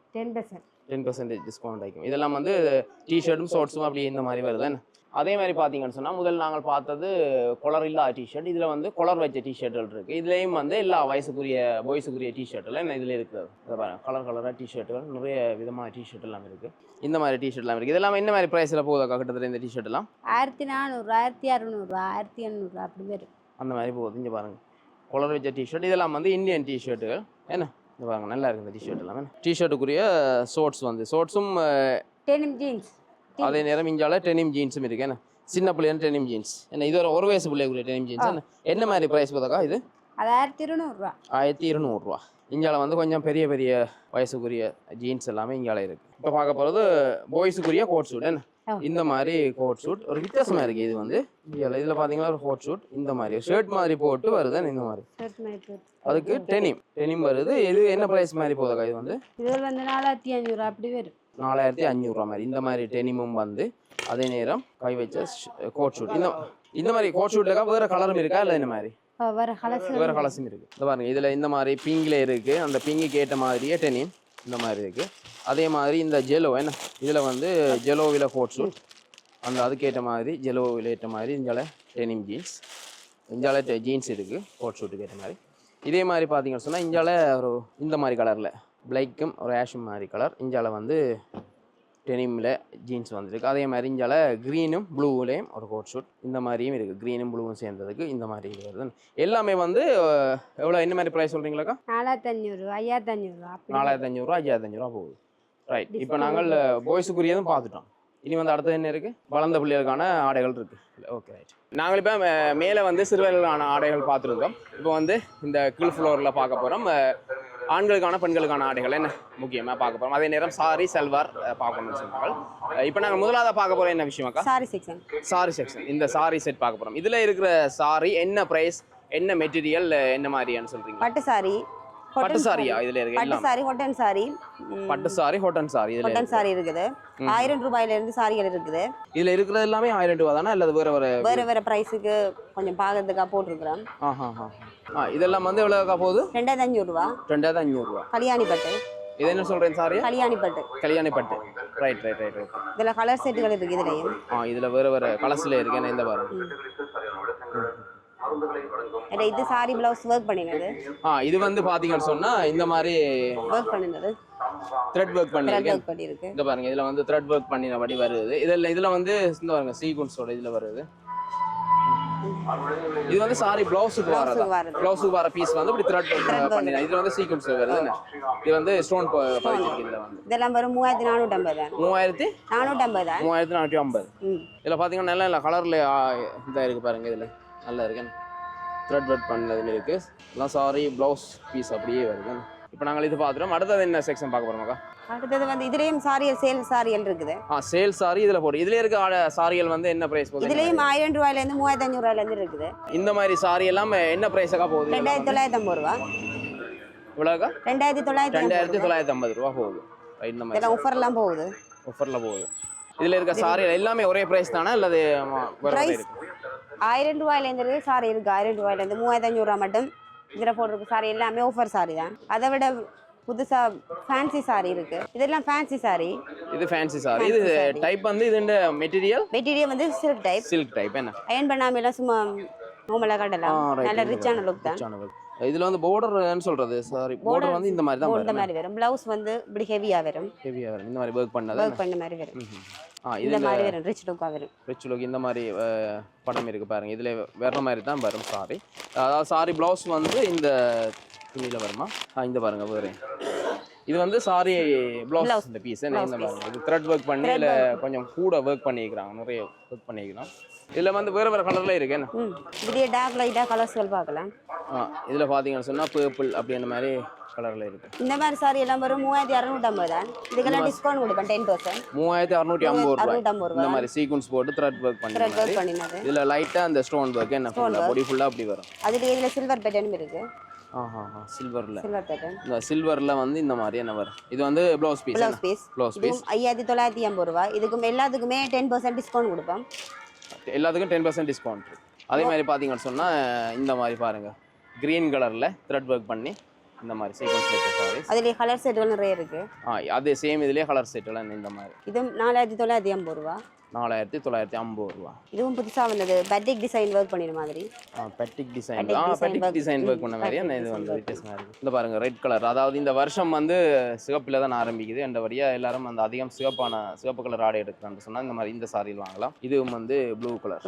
10% டிஸ்கவுண்ட் கிடைக்கும். இதெல்லாம் வந்து டிஷர்ட்டும் ஷார்ட்ஸும் அப்படி இந்த மாதிரி வருது. அதே மாதிரி பார்த்தீங்கன்னு சொன்னால் முதல் நாங்கள் பார்த்தது கொலர் இல்லாத டிஷர்ட். இதில் வந்து கொலர் வச்ச டிஷர்ட்கள் இருக்குது. இதுலேயும் வந்து எல்லா வயசுக்குரிய பாய்ஸுக்குரிய டிஷர்ட்டில் என்ன இதில் இருக்குது. இதை பாருங்கள், கலராக டிஷர்ட்டுகள் நிறைய விதமான டிஷர்ட் எல்லாம் இருக்குது. இந்த மாதிரி டிஷர்ட்லாம் இருக்குது. இதெல்லாம் என்ன மாதிரி ப்ரைஸில் போகுதாக்கா கிட்டத்தட்ட இந்த டிஷர்ட் எல்லாம்? 1400 1600 1800 அப்படி வரும். அந்த மாதிரி போகுது. இங்கே பாருங்கள், கொலர் வச்ச டிஷர்ட். இதெல்லாம் வந்து இந்தியன் டிஷர்ட்டுகள் என்ன. இந்த பாருங்க, நல்லா இருக்குது இந்த டிஷர்ட் எல்லாமே. டிஷர்ட்டுக்குரிய ஷார்ட்ஸ் வந்து ஷார்ட்ஸும் டெனிம் ஜீன்ஸ். அதே நேரம் இஞ்சால டெனிம் ஜீன்ஸும் இருக்கு என்ன, சின்ன பிள்ளையான டெனிம் ஜீன்ஸ் என்ன. இது ஒரு வயசு பிள்ளைக்குரிய டெனிம் ஜீன்ஸ் என்ன மாதிரி ப்ரைஸ் போதாக்கா? இது 1200. 1200. இஞ்சால வந்து கொஞ்சம் பெரிய பெரிய வயசுக்குரிய ஜீன்ஸ் எல்லாமே இங்கால இருக்கு. இப்போ பார்க்க போகிறது பாய்ஸுக்குரிய கோட் சூட் என்ன. இந்த மாதிரி கோட் சூட் ஒரு வித்தியாசமா இருக்கு. இது வந்து இதில் பார்த்தீங்கன்னா ஒரு கோட் சூட் இந்த மாதிரி ஷர்ட் மாதிரி போட்டு வருது இந்த மாதிரி. அதுக்கு டெனிம் வருது. இது என்ன ப்ரைஸ் மாதிரி போதாக்கா? இது வந்து 4500 அப்படி வரும். 4500 மாதிரி. இந்த மாதிரி டெனிமும் வந்து அதே நேரம் கை வச்ச கோட் ஷூட். இந்த மாதிரி கோட் ஷூட்ல வேற கலரும் இருக்கா இல்லை? இந்த மாதிரி வேற கலர்ஸும் இருக்கு. இந்த பாருங்க, இதுல இந்த மாதிரி பிங்க்ல இருக்கு. அந்த பிங்குக்கு ஏற்ற மாதிரியே டெனிம் இந்த மாதிரி இருக்கு. அதே மாதிரி இந்த ஜெலோ என்ன, இதுல வந்து ஜெலோவில கோட் ஷூட், அந்த அதுக்கேற்ற மாதிரி ஜெலோவில் ஏற்ற மாதிரி இஞ்சால டெனிம் ஜீன்ஸ், இஞ்சால ஜீன்ஸ் இருக்கு கோட் ஷூட்டுக்கு ஏற்ற மாதிரி. இதே மாதிரி பார்த்தீங்கன்னு சொன்னால் இஞ்சால ஒரு இந்த மாதிரி கலரில் பிளாக்கும் ஒரு ஆஷும் மாதிரி கலர். இஞ்சால வந்து டெனிமில் ஜீன்ஸ் வந்துருக்கு. அதே மாதிரி இஞ்சால க்ரீனும் ப்ளூவிலையும் ஒரு கோட் ஷூட் இந்த மாதிரியும் இருக்குது. க்ரீனும் ப்ளூவும் சேர்ந்ததுக்கு இந்த மாதிரி வருது. எல்லாமே வந்து எவ்வளோ என்ன மாதிரி ப்ரைஸ் சொல்கிறீங்களாக்கா? 4500 5500 4500 5500 போகுது. ரைட். இப்போ நாங்கள் பாய்ஸுக்குரியதும் பார்த்துட்டோம். இனி வந்து அடுத்தது என்ன இருக்குது? வளர்ந்த பிள்ளைகளுக்கான ஆடைகள் இருக்குது. Okay right. நாங்கள் இப்போ மேலே வந்து சிறுவர்களுக்கான ஆடைகள் பார்த்துருந்தோம். இப்போ வந்து இந்த கீழ் ஃப்ளோரில் பார்க்க போகிறோம். ஆண்களுக்கான பெண்களுக்கான ஆடைகள் என்ன முக்கியமாக பார்க்க போகிறோம். அதே நேரம் சாரி சல்வார் பார்க்கணும்னு சொன்னாங்க. இப்போ நாங்கள் முதலாவது பார்க்க போகிறோம் என்ன விஷயமாக்கா? சாரி செக்ஷன். இந்த சாரி செட் பார்க்க போகிறோம். இதில் இருக்கிற சாரி என்ன ப்ரைஸ், என்ன மெட்டீரியல், என்ன மாதிரியான்னு சொல்கிறீங்க? பட்டு சாரி. பட்டு சாரியா? இதுல இருக்கு பட்டு சாரி, ஹாட்டன் சாரி. பட்டு சாரி, ஹாட்டன் சாரி. இதுல ஹாட்டன் சாரி இருக்குது. 1000 ரூபாயில இருந்து சாரிகள் இருக்குது. இதுல இருக்கிறது எல்லாமே 1000 ரூபாய் தானே, இல்ல வேற வேற பிரைஸுக்கு கொஞ்சம் பாக்கிறதுக்கா போட்டுருக்கோம். இதெல்லாம் வந்து எவ்வளோக்கா போகுது? 2500 ரூபா. 2500 ரூபா. கல்யாணி பட்டு. இது என்ன சொல்கிறேன் சாரி? கல்யாணி பட்டு. கல்யாணி பட்டு. Right right right okay. இதில் கலர் செட்டுகள் இருக்குது இதுலேயும். இதில் வேறு வேறு கலர்ஸில் இருக்கு. என்ன இந்த பாருங்க. இது சாரி ப்ளவுஸ் ஒர்க் பண்ணினது. இது வந்து பார்த்தீங்கன்னு சொன்னால் இந்த மாதிரி ஒர்க் பண்ணினது. த்ரெட் ஒர்க் பண்ணியிருக்கு. இந்த பாருங்க இதில் வந்து த்ரெட் ஒர்க் பண்ணினபடி வருது. இதில் வந்து இந்த பாருங்க சீக்வன்ஸோட இதில் வருது. இது வந்து சாரி ப்ளவுஸுக்கு வர பீஸ் வந்து இப்படி த்ரெட் பண்ணினா இதுல வந்து சீக்வென்ஸ் வருது. இது வந்து ஸ்டோன் பதிச்சிருக்கு. இதுல வந்து இதெல்லாம் வரும் 3450. 3450. இதுல பாத்தீங்கன்னா நல்ல கலர்ல இதா இருக்கு பாருங்க. இதுல நல்லா இருக்கு. த்ரெட் ஒர்க் பண்ணதுல இருக்கு. எல்லாம் சாரி ப்ளவுஸ் பீஸ் அப்படியே வருது. இப்போ நாங்கள் இது பார்த்துட்டோம். அடுத்தது என்ன செக்ஷன் பார்க்க போறோமாக்கா? அடுத்தது வந்து இதுலயும் சாரியல் சேல் சாரியல் இருக்குது. சேல் சாரி இதுல போடு. இதுல இருக்க சாரியல் வந்து என்ன பிரைஸ் போகுது? இதுலயும் 1000 ரூபாயில இருந்து 3500 ரூபாயில இருந்து இருக்குது. இந்த மாதிரி சாரி எல்லாம் என்ன பிரைஸ்க்கா போகுது? 2950 ரூபா. இவ்வளவுக்கா? 2950 ரூபா போகுது. இந்த மாதிரி இதெல்லாம் ஆஃபர்லாம் போகுது. ஆஃபர்ல போகுது. இதுல இருக்க சாரி எல்லாமே ஒரே பிரைஸ் தானா இல்ல பிரைஸ் 1000 ரூபாயில இருந்து சாரி இருக்கு. 1000 ரூபாயில இருந்து 3500 ரூபாய் மட்டும் இதுல போட்டிருக்கு. சாரி எல்லாமே ஆஃபர் சாரி தான். அதை விட புதுசா ஃபேன்சி சாரி இருக்கு. இதெல்லாம் ஃபேன்சி சாரி. இது ஃபேன்சி சாரி. இது டைப் வந்து இதுண்ட மெட்டீரியல் வந்து சில்க் டைப். என்ன அயன் பண்ணாம எல்லாம் சும்மா நார்மலா கடலாம். நல்ல ரிச்சான லுக் தான். இதுல வந்து borderன்னு சொல்றது. சாரி border வந்து இந்த மாதிரி தான் வரும். இந்த மாதிரி வரும். ப்ளவுஸ் வந்து இப்படி ஹெவியா வரும். இந்த மாதிரி வர்க் பண்ண மாதிரி வரும். இந்த மாதிரி வரும். ரிச் லுக்கா வரும். ரிச் லுக் இந்த மாதிரி படம் இருக்கு பாருங்க. இதுல வேற மாதிரி தான் வரும் சாரி. அதாவது சாரி ப்ளவுஸ் வந்து இந்த துணியில வருமா? இந்த பாருங்க வேற. இது வந்து சாரி ப்ளவுஸ் இந்த பீஸ் இந்த பாருங்க. இது த்ரெட் வர்க் பண்ணி இல்ல கொஞ்சம் கூட வர்க் பண்ணிக்கிறாங்க. நிறைய வர்க் பண்ணிக்கிறாங்க. இதுல வந்து வேற வேற கலர்ல இருக்கு. என்ன இதே டார்க் லைட்டா கலர்ஸ்கள் பார்க்கலாம். இதுல பாத்தீங்கன்னா சொன்னா பர்பிள் அப்படின மாதிரி கலர்ல இருக்கு. இந்த மாதிரி சாரி எல்லாம் வரும் 3650 தான். இதுக்கெல்லாம் டிஸ்கவுண்ட் கொடுப்பேன் 10%. 3650 ரூபாய். இந்த மாதிரி சீக்வென்ஸ் போட்டு த்ரெட் வர்க் பண்ணினது. இதுல லைட்டா அந்த ஸ்டோன் வர்க் என்ன பாடி ஃபுல்லா அப்படி வரும். அதுல இதுல சில்வர் பேட்டர்னும் இருக்கு. சில்வர்ல சில்வர் பேட்டர்ன். இந்த சில்வர்ல வந்து இந்த மாதிரி என்ன வரும். இது வந்து ப்ளவுஸ் பீஸ். இது 5950 ரூபாய். இதுக்கு எல்லாத்துக்குமே 10% டிஸ்கவுண்ட் கொடுப்போம். எல்லாத்துக்கும் 10% டிஸ்கவுண்ட். அதே மாதிரி பாத்தீங்கன்னு சொன்னா இந்த மாதிரி பாருங்க கிரீன் கலர்ல த்ரெட் வர்க் பண்ணி இந்த மாதிரி சீக்வென்ஸ் வெச்ச சாரி. அதுல கலர் செட்கள் நிறைய இருக்கு. அதே சேம் இதுலயே கலர் செட்லாம் இந்த மாதிரி. இது 4950 ரூபாய். 4950 ரூபாய். இதுவும் புதுசா வந்தது. பேட்டிக் டிசைன் வர்க் பண்ணின மாதிரி. பேட்டிக் டிசைன் வர்க் பண்ண மாதிரி இது வந்து வித்தியாசமா இருக்கு. இந்த பாருங்க ரெட் கலர். அதாவது இந்த வருஷம் வந்து சிவப்புல தான் ஆரம்பிக்குது. என்றபடியா எல்லாரும் அந்த அதிகம் சிவப்பு கலர் ஆடை எடுக்கிறான்னு சொன்னா இந்த மாதிரி இந்த சாரியில் வாங்கலாம். இதுவும் வந்து ப்ளூ கலர்.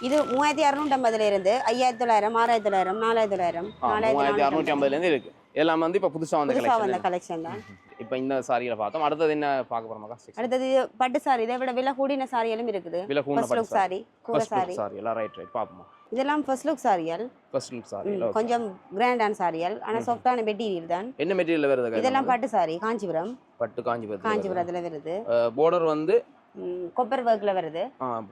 இது 3650ல இருந்து 5900, 6900, 4000, 4650ல இருந்து இருக்கு. எல்லாம் வந்து இப்ப புதுசா வந்த கலெக்ஷன் தான். இப்போ இந்த சாரியில பார்த்தோம். அடுத்தது என்ன பார்க்க போறோமா? அடுத்தது பட்டு சாரி. இதை விட விலை கூடின சாரிகளும் இருக்குது. ஃபர்ஸ்ட் லுக் சாரி, கூர சாரி. எல்லாம் ரைட் பாப்போம். இதெல்லாம் ஃபர்ஸ்ட் லுக் சாரிகள். கொஞ்சம் கிராண்டான சாரிகள். ஆனா சாஃப்ட்டான மெட்டீரியல் தான். என்ன மெட்டீரியல் வருது? இதெல்லாம் பட்டு சாரி. காஞ்சிபுரம். காஞ்சிபுரத்துல வருது. border வந்து கொப்பர் வர்க்ல வருது.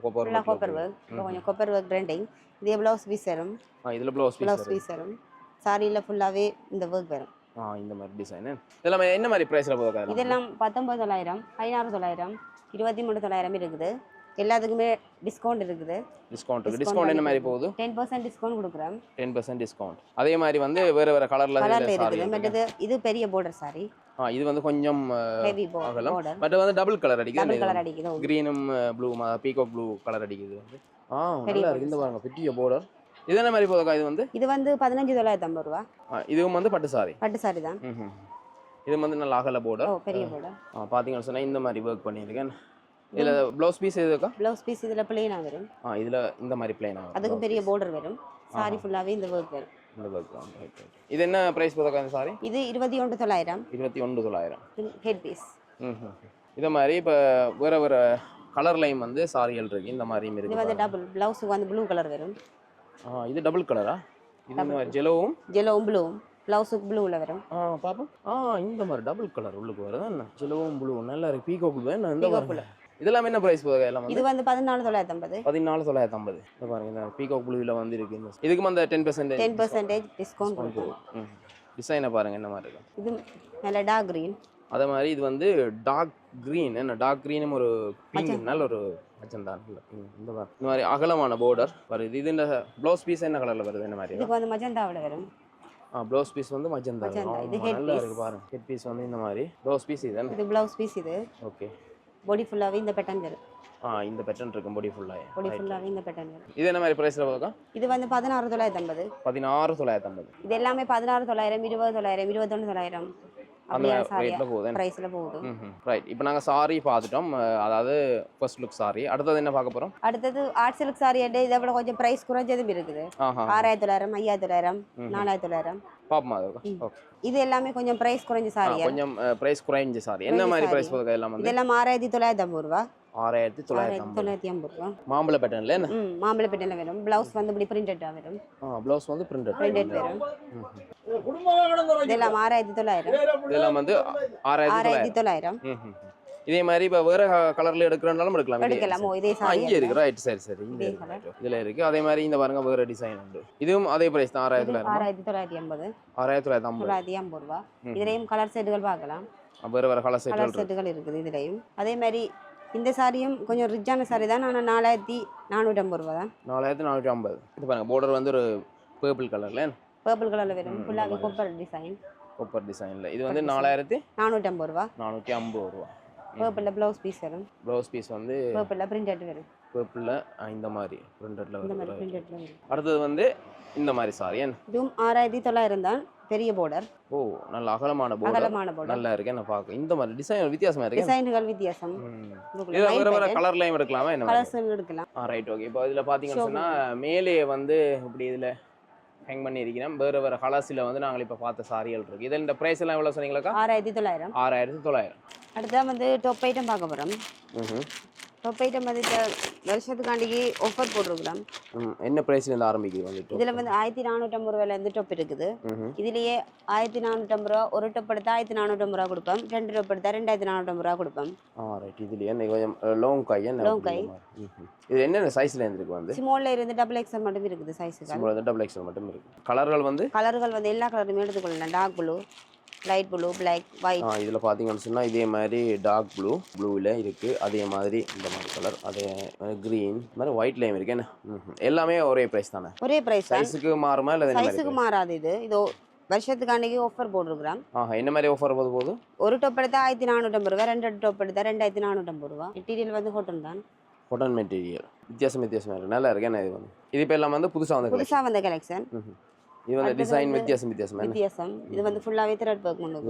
Copper work. கொஞ்சம் கொப்பர் வர்க் ட்ரெண்டிங். இது ப்ளவுஸ் பீஸ் வரும். இதுல ப்ளவுஸ் பீஸ் வரும். சாரியில ஃபுல்லாவே இந்த வர்க் வரும். இந்த மாதிரி டிசைன். இதெல்லாம் என்ன மாதிரி பிரைஸ்ல போகுது? இதெல்லாம் 19900, 16900, 23900 இருக்குது. எல்லாத்துக்குமே டிஸ்கவுண்ட் இருக்குது. டிஸ்கவுண்ட் என்ன மாதிரி போகுது? 10% டிஸ்கவுண்ட் கொடுக்குறோம். 10% டிஸ்கவுண்ட். அதே மாதிரி வந்து வேற கலர்ல இருக்குது. மற்றது இது பெரிய border சாரி. இது வந்து கொஞ்சம் ஹெவி border. பட் வந்து டபுள் கலர் அடிக்குது. கிரீனும் ப்ளூ பீகாக் ப்ளூ கலர் அடிக்குது வந்து. நல்லா இருக்கு. இந்த பாருங்க பெரிய border. இது என்ன மாதிரி போகுதுக்கா? இது வந்து 15950 ரூபாய். இதுவும் வந்து பட்டு சாரி தான். இது வந்து நல்ல அகல border. பெரிய border. பாத்தீங்கன்னா சொன்னா இந்த மாதிரி வர்க் பண்ணிருக்கேன். இதுல ப்ளவுஸ் பீஸ் எதுக்கா? ப்ளவுஸ் பீஸ் இதுல ப்ளைனா வரும். இதுல இந்த மாதிரி ப்ளைனா வரும். அதுக்கு பெரிய border வரும். சாரி ஃபுல்லாவே இந்த வர்க் வரும். இந்த வர்க் தான். இது என்ன பிரைஸ் போகுதுக்கா இந்த சாரி? இது 21900. 21900. Head piece. இத மாதிரி இப்ப வேற கலர்லயும் வந்து சாரிகள் இருக்கு. இந்த மாதிரியும் இருக்கு. இது வந்து டபுள் ப்ளவுஸ்க்கு வந்து ப்ளூ கலர் வரும். இது டபுள் கலரா? இது மாதிரி ஜெலோவும் ப்ளூவும் ப்ளவுஸ்க்கு ப்ளூல வரும். பாப்போம். இந்த மாதிரி டபுள் கலர் உள்ளுக்கு வருது. என்ன ஜெலோவும் ப்ளூ நல்லா இருக்கு. பீகாக் ப்ளூ என்ன இந்த மாதிரி. இதெல்லாம் என்ன பிரைஸ் போகுது? எல்லாம் இது வந்து 14950. 14950. இத பாருங்க இந்த பீகாக் ப்ளூல வந்து இருக்கு. இதுக்கு அந்த 10% டிஸ்கவுண்ட் கொடுக்கும். டிசைனை பாருங்க என்ன மாதிரி இருக்கு. இது நல்ல டார்க் கிரீன். அதே மாதிரி இது வந்து டார்க் கிரீன். என்ன டார்க் கிரீனும் ஒரு பிங்க் நல்ல ஒரு மஜந்தா இந்த மாதிரி அகலமான பார்டர் வருது. இது இந்த ப்ளவுஸ் பீஸ் என்ன கலர்ல வருது? என்ன மாதிரி? இதுக்கு வந்து மஜந்தாவோட வரும். ப்ளவுஸ் பீஸ் வந்து மஜந்தா. இது ஹெட் நல்லா பீஸ். இருக்கு பாருங்க. ஹெட் பீஸ் வந்து இந்த மாதிரி. ப்ளவுஸ் பீஸ் இது. இது ப்ளவுஸ் பீஸ் இது. ஓகே. பாடி ஃபுல்லாவே இந்த பேட்டர்ன் வரும். இந்த பேட்டர்ன் இருக்கு பாடி ஃபுல்லாவே. பாடி ஃபுல்லாவே இந்த பேட்டர்ன் வரும். இது என்ன மாதிரி பிரைஸ்ல போகுதா? இது வந்து 16,950. 16,950. இது எல்லாமே 16,900, 20,900, 21,900 அந்த அப்படியே ரேட்ல போகுது. பிரைஸ்ல போகுது. ரைட். இப்போ நாங்க சாரி பார்த்துட்டோம். அதாவது ஃபர்ஸ்ட் லுக் சாரி. அடுத்தது என்ன பார்க்க போறோம்? அடுத்தது ஆர்ட் சில்க் சாரி இதை விட கொஞ்சம் பிரைஸ் குறைஞ்சதும் இருக்குது. 6,900, 5,900, 4,900. பாப்பமா அது. ஓகே. இது எல்லாமே கொஞ்சம் பிரைஸ் குறைஞ்ச சாரி. கொஞ்சம் பிரைஸ் குறைஞ்ச சாரி. என்ன மாதிரி பிரைஸ் போகுது எல்லாம் வந்து? இதெல்லாம் 6,950 ரூபா. 6,950 ரூபா. மாம்பழ பேட்டர்ன்ல என்ன? மாம்பழ பேட்டர்ன்ல வரும். ப்ளவுஸ் வந்து இப்படி பிரிண்டடா வரும். ப்ளவுஸ் வந்து பிரிண்டட் வரும். இதெல்லாம் 6,900. இதெல்லாம் வந்து 6,900. இதே மாதிரி இப்போ வேற கலர்ல எடுக்கிறனாலும் எடுக்கலாம். எடுக்கலாம். இதே சாரி இங்க இருக்கு. ரைட். சரி சரி. இதுல இருக்கு. அதே மாதிரி இந்த பாருங்க வேற டிசைன் உண்டு. இதுவும் அதே பிரைஸ் தான். 6,950. 6,950 ரூபா. இதுலயும் கலர் செட்டுகள் பார்க்கலாம். வேற வேற கலர் செட்டுகள் இருக்குது இதுலயும். அதே மாதிரி இந்த சாரியும் கொஞ்சம் ரிச்சான சாரி தான். ஆனால் 4,450 ரூபா தான். 4,450. இது பாருங்க பார்டர் வந்து ஒரு பர்பிள் கலர்ல. பர்பிள் கலர்ல வரும். ஃபுல்லாவே கொப்பர் டிசைன். கொப்பர் டிசைன்ல. இது வந்து 4,450 ரூபா. 450 ரூபா. பர்பிள்ல ப்ளவுஸ் பீஸ் வரும். ப்ளவுஸ் பீஸ் வந்து பர்பிள்ல பிரிண்டட் வரும். பர்பிள்ல இந்த மாதிரி பிரிண்டட்ல வரும். அடுத்தது வந்து இந்த மாதிரி சாரி. இதுவும் 6,900 தான். பெரிய பார்டர். நல்ல அகலமான பார்டர். நல்லா இருக்கு. என்ன பாக்க இந்த மாதிரி டிசைன் வித்தியாசமா இருக்கு. டிசைன்கள் வித்தியாசம். இது வேற வேற கலர்லயும் எடுக்கலாமா? என்ன கலர்ஸ் எடுக்கலாம். ரைட். ஓகே. இப்போ இதுல பாத்தீங்கன்னா சொன்னா மேலே வந்து இப்படி இதுல ஹேங் பண்ணி இருக்கேன். வேற வேற கலர்ஸ்ல வந்து நாங்க இப்ப பார்த்த சாரிகள் இருக்கு. இதுல இந்த பிரைஸ் எல்லாம் எவ்வளவு சொன்னீங்களா? 6,900. 6,900. அடுத்தா வந்து டாப் ஐட்டம் பார்க்க போறோம். டாப் ஐட்டம் வந்து வருஷத்துக்காண்டி ஆஃபர் போட்டுருக்கலாம். என்ன பிரைஸ்ல இருந்து ஆரம்பிக்குது வந்து? இதுல வந்து 1,450 ரூபாயில இருந்து டாப் இருக்குது. இதுலயே 1,450 ரூபா ஒரு டாப் எடுத்தா 1,450 ரூபா கொடுப்போம். 2 டாப் எடுத்தா 2,450 ரூபா கொடுப்போம். ரைட். இதுல என்ன கொஞ்சம் லாங் கை. லாங் கை. இது என்ன சைஸ்ல இருக்கு வந்து? ஸ்மால்ல இருந்து டபுள் எக்ஸ்எல் மட்டும் இருக்குது சைஸ்கள். ஸ்மால்ல இருந்து டபுள் எக்ஸ்எல் மட்டும் இருக்கு. கலர்கள் வந்து எல்லா கலருமே எடுத்துக்கொள்ளலாம். Dark blue, light blue, black, white. இதுல பாத்தீங்கன்னு சொன்னா இதே மாதிரி டார்க் ப்ளூல இருக்கு. அதே மாதிரி இந்த மாதிரி கலர், அதே கிரீன், இந்த மாதிரி ஒயிட்லயும் இருக்கு. என்ன எல்லாமே ஒரே பிரைஸ் தானே? ஒரே பிரைஸ். சைஸுக்கு மாறுமா இல்ல? சைஸுக்கு மாறாது. இது வருஷத்துக்காண்டி ஆஃபர் போட்டுருக்கோம். என்ன மாதிரி ஆஃபர் போகுது? ஒரு டாப் எடுத்தா 1,450 ரூபா, 2 டாப் எடுத்தா 2,450 ரூபா. மெட்டீரியல் வந்து காட்டன் தான். Cotton material. வித்தியாசமா இருக்கு. நல்லா இருக்கு. என்ன இது வந்து? இது இப்ப எல்லாம் வந்து புதுசா வந்த கலெக்ஷன். இது வந்து டிசைன் வித்தியாசம். இது வந்து ஃபுல்லாவே த்ரெட் வர்க் பண்ணுது.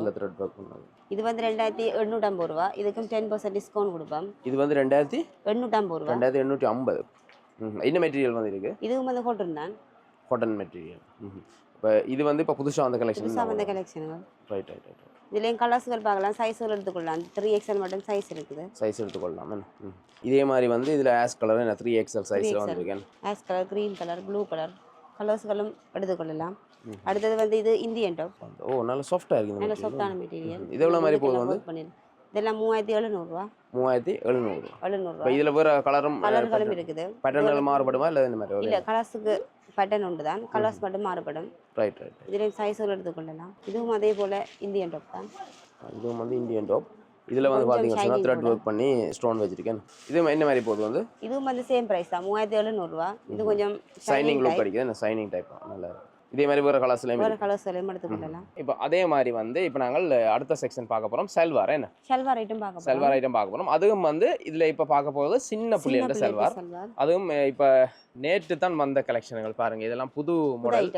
இது வந்து 2,850 ரூபா. இதுக்கும் 10% டிஸ்கவுண்ட் கொடுப்போம். இது வந்து 2,850 ரூபா. 2,850. என்ன மெட்டீரியல் வந்து இருக்கு? இதுவும் வந்து காட்டன் தான். Cotton material. இப்போ இது வந்து இப்போ புதுசா வந்த கலெக்ஷன். ரைட். இதுலயும் கலர்ஸ்கள் பார்க்கலாம். சைஸ்கள் எடுத்துக்கொள்ளலாம். 3XL மட்டும் சைஸ் இருக்குது. சைஸ் எடுத்துக்கொள்ளலாம். இதே மாதிரி வந்து இதுல ஆஷ் கலர் 3XL சைஸ்ல வந்திருக்கேன். Ash colour, green colour, blue colour கலர்ஸ்களும் எடுத்துக்கொள்ளலாம். அடுத்தது வந்து இது இந்தியன் டாப். நல்ல சாஃப்ட்டா இருக்கு. நல்ல சாஃப்ட்டான மெட்டீரியல். இது எவ்வளவு மாதிரி போகுது வந்து? இதெல்லாம் 3,700 ரூபா. 3,700 ரூபா. இதுல வேற கலர்களும் இருக்குது. பேட்டர்ன்கள் மாறுபடுமா இல்ல இந்த மாதிரி? இல்ல, கலர்ஸ்க்கு பேட்டர்ன் உண்டு தான். கலர்ஸ் மட்டும் மாறுபடும். ரைட். இதுல சைஸ்கள் எடுத்துக்கொள்ளலாம். இதுவும் அதே போல இந்தியன் டாப் தான். இதுவும் வந்து இந்தியன் டாப். இதுல வந்து பாத்தீங்கன்னா த்ரெட் வர்க் பண்ணி ஸ்டோன் வச்சிருக்கேன். இது என்ன மாதிரி போகுது வந்து? இதுவும் வந்து சேம் பிரைஸ் தான். 3,700 ரூபா. இது கொஞ்சம் ஷைனிங் லுக் அடிக்குது. ஷைனிங் டைப் நல்லா இருக்கு. இதே மாதிரி வேற கலர்ஸ்லயும் எடுத்துக்கொள்ளலாம். இப்போ அதே மாதிரி வந்து இப்போ நாங்கள் அடுத்த செக்ஷன் பார்க்க போறோம். சல்வார். என்ன சல்வார் ஐட்டம் பார்க்க போறோம். அதுவும் வந்து இதுல இப்ப பார்க்க போறது சின்ன புள்ளியோட சல்வார். அதுவும் இப்ப நேற்று தான் வந்த கலெக்ஷன்கள் பாருங்க. இதெல்லாம் புது மாடல்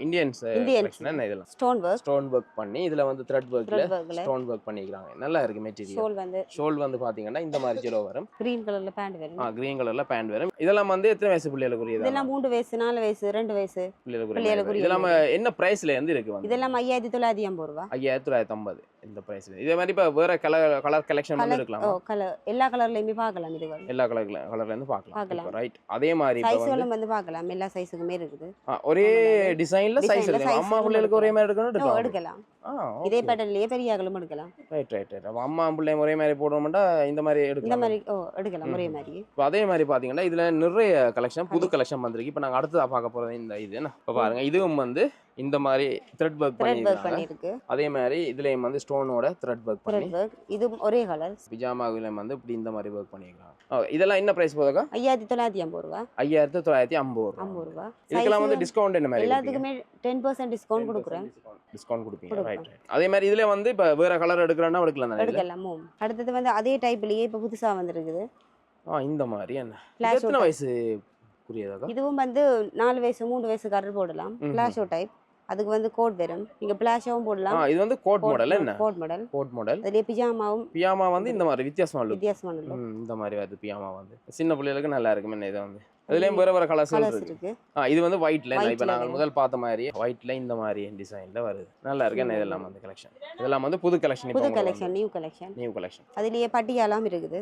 இந்தியன்ஸ் கலெக்ஷன். என்ன இதெல்லாம் ஸ்டோன் வர்க் பண்ணி இதுல வந்து த்ரெட் வர்க்ல ஸ்டோன் வர்க் பண்ணிக்கிறாங்க. நல்லா இருக்கு மெட்டீரியல். ஷோல் வந்து பாத்தீங்கன்னா இந்த மாதிரி ஜெலோ வரும். கிரீன் கலர்ல பேண்ட் வரும். கிரீன் கலர்ல பேண்ட் வரும். இதெல்லாம் வந்து எத்தனை வயசு பிள்ளைகளுக்கு? இதெல்லாம் 3 வயசு, 4 வயசு, 2 வயசு பிள்ளைகளுக்கு. இதெல்லாம் என்ன பிரைஸ்ல இருந்து இருக்கு வந்து? இதெல்லாம் 5,950 ரூபா. 5,950 இந்த பிரைஸ்ல. இதே மாதிரி இப்ப வேற கலர் கலெக்ஷன் வந்து இருக்கலாம். எல்லா கலர்லயுமே பார்க்கலாம். இது எல்லா கலர்ல இருந்து பார்க்கலாம். ரைட். அதே மாதிரி சைஸ்களும் வந்து பார்க்கலாம். எல்லா சைஸுக்குமே இருக்குது. ஒரே டிசைன்ல சைஸ் இருக்கு. அம்மா பிள்ளைகளுக்கு ஒரே மாதிரி எடுக்கலாம். இதே பேட்டர்ன்லயே பெரியகளும் எடுக்கலாம். ரைட். அப்ப அம்மா பிள்ளைங்க ஒரே மாதிரி போடணும்னா இந்த மாதிரி எடுக்கலாம். எடுக்கலாம் ஒரே மாதிரி. இப்போ அதே மாதிரி பாத்தீங்கன்னா இதுல நிறைய கலெக்ஷன், புது கலெக்ஷன் வந்திருக்கு. இப்போ நாங்க அடுத்து பார்க்க போறது இந்த இது என்ன. இப்போ பாருங்க, இதுவும் வந்து இந்த மாதிரி த்ரெட் ஒர்க் த்ரெட் ஒர்க் பண்ணிருக்காங்க. பண்ணிருக்கு. அதே மாதிரி இதுலயும் வந்து ஸ்டோனோட த்ரெட் ஒர்க் பண்ணி த்ரெட் ஒர்க் இது ஒரே கலர். பிஜாமாவிலும் வந்து இப்படி இந்த மாதிரி ஒர்க் பண்ணிருக்காங்க. இதெல்லாம் என்ன பிரைஸ் போகுதுக்கா? 5950 ரூபா. 5950 ரூபா. 50 ரூபா. இதுக்கெல்லாம் வந்து டிஸ்கவுண்ட் என்ன மாதிரி? எல்லாத்துக்குமே 10% டிஸ்கவுண்ட் கொடுக்குறேன். டிஸ்கவுண்ட் கொடுப்பீங்க. ரைட். அதே மாதிரி இதுல வந்து இப்ப வேற கலர் எடுக்கறேன்னா எடுக்கலாம் தானே? எடுக்கலாம். அடுத்து வந்து அதே டைப்லயே இப்ப புதுசா வந்திருக்குது. இந்த மாதிரி என்ன? Flash எத்தனை வயசு புரியுதாக்கா? இதுவும் வந்து 4 வயசு 3 வயசுக்காரர் போடலாம். ஃபிளாஷோ டைப். அதுக்கு வந்து கோட் வரும். நீங்க ஃபிளாஷாவும் போடலாம். இது வந்து கோட் மாடல் என்ன? Code model. Code model. அதுலயே பிஜாமா வந்து இந்த மாதிரி வித்தியாசமா இருக்கு. இந்த மாதிரி வருது பிஜாமா வந்து. சின்ன பிள்ளைகளுக்கு நல்லா இருக்கும் என்ன இது வந்து. அதுலயும் வேற கலர்ஸ் இருக்கு. இது வந்து ஒயிட்ல இப்ப நாங்க முதல் பார்த்த மாதிரி ஒயிட்ல இந்த மாதிரி டிசைன்ல வருது. நல்லா இருக்கு என்ன இதெல்லாம் வந்து கலெக்ஷன். இதெல்லாம் வந்து புது கலெக்ஷன் நியூ கலெக்ஷன். அதுலயே பட்டியாலாம் இருக்குது.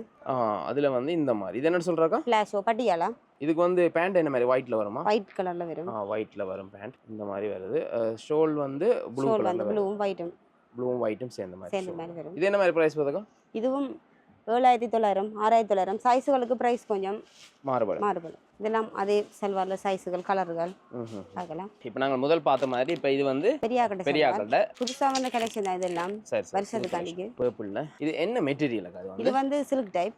அதுல வந்து இந்த மாதிரி. இது என்ன சொல்றாக்கா? ஃபிளாஷோ பட்டியாலா. இதுக்கு வந்து பேண்ட் என்ன மாதிரி ஒயிட்ல வருமா? ஒயிட் கலர்ல வரும். ஒயிட்ல வரும் பேண்ட். இந்த மாதிரி வருது. ஷோல் வந்து ப்ளூ கலர்ல ப்ளூவும் ஒயிட்டும். ப்ளூவும் ஒயிட்டும் சேர்ந்த மாதிரி வரும். இது என்ன மாதிரி பிரைஸ் போகுதுக்கா? இதுவும் 7900 6900 சைஸ்களுக்கு பிரைஸ் கொஞ்சம் மாறுபடும். இதெல்லாம் அதே சல்வார்ல சைஸ்கள் கலர்கள் பார்க்கலாம். இப்போ நாங்கள் முதல் பார்த்த மாதிரி இப்போ இது வந்து பெரிய கடை புதுசா வந்த கலெக்ஷன் தான். இதெல்லாம் வருஷத்துக்காண்டிக்கு பர்பிள்ல. இது என்ன மெட்டீரியல் அது? இது வந்து சில்க் டைப்.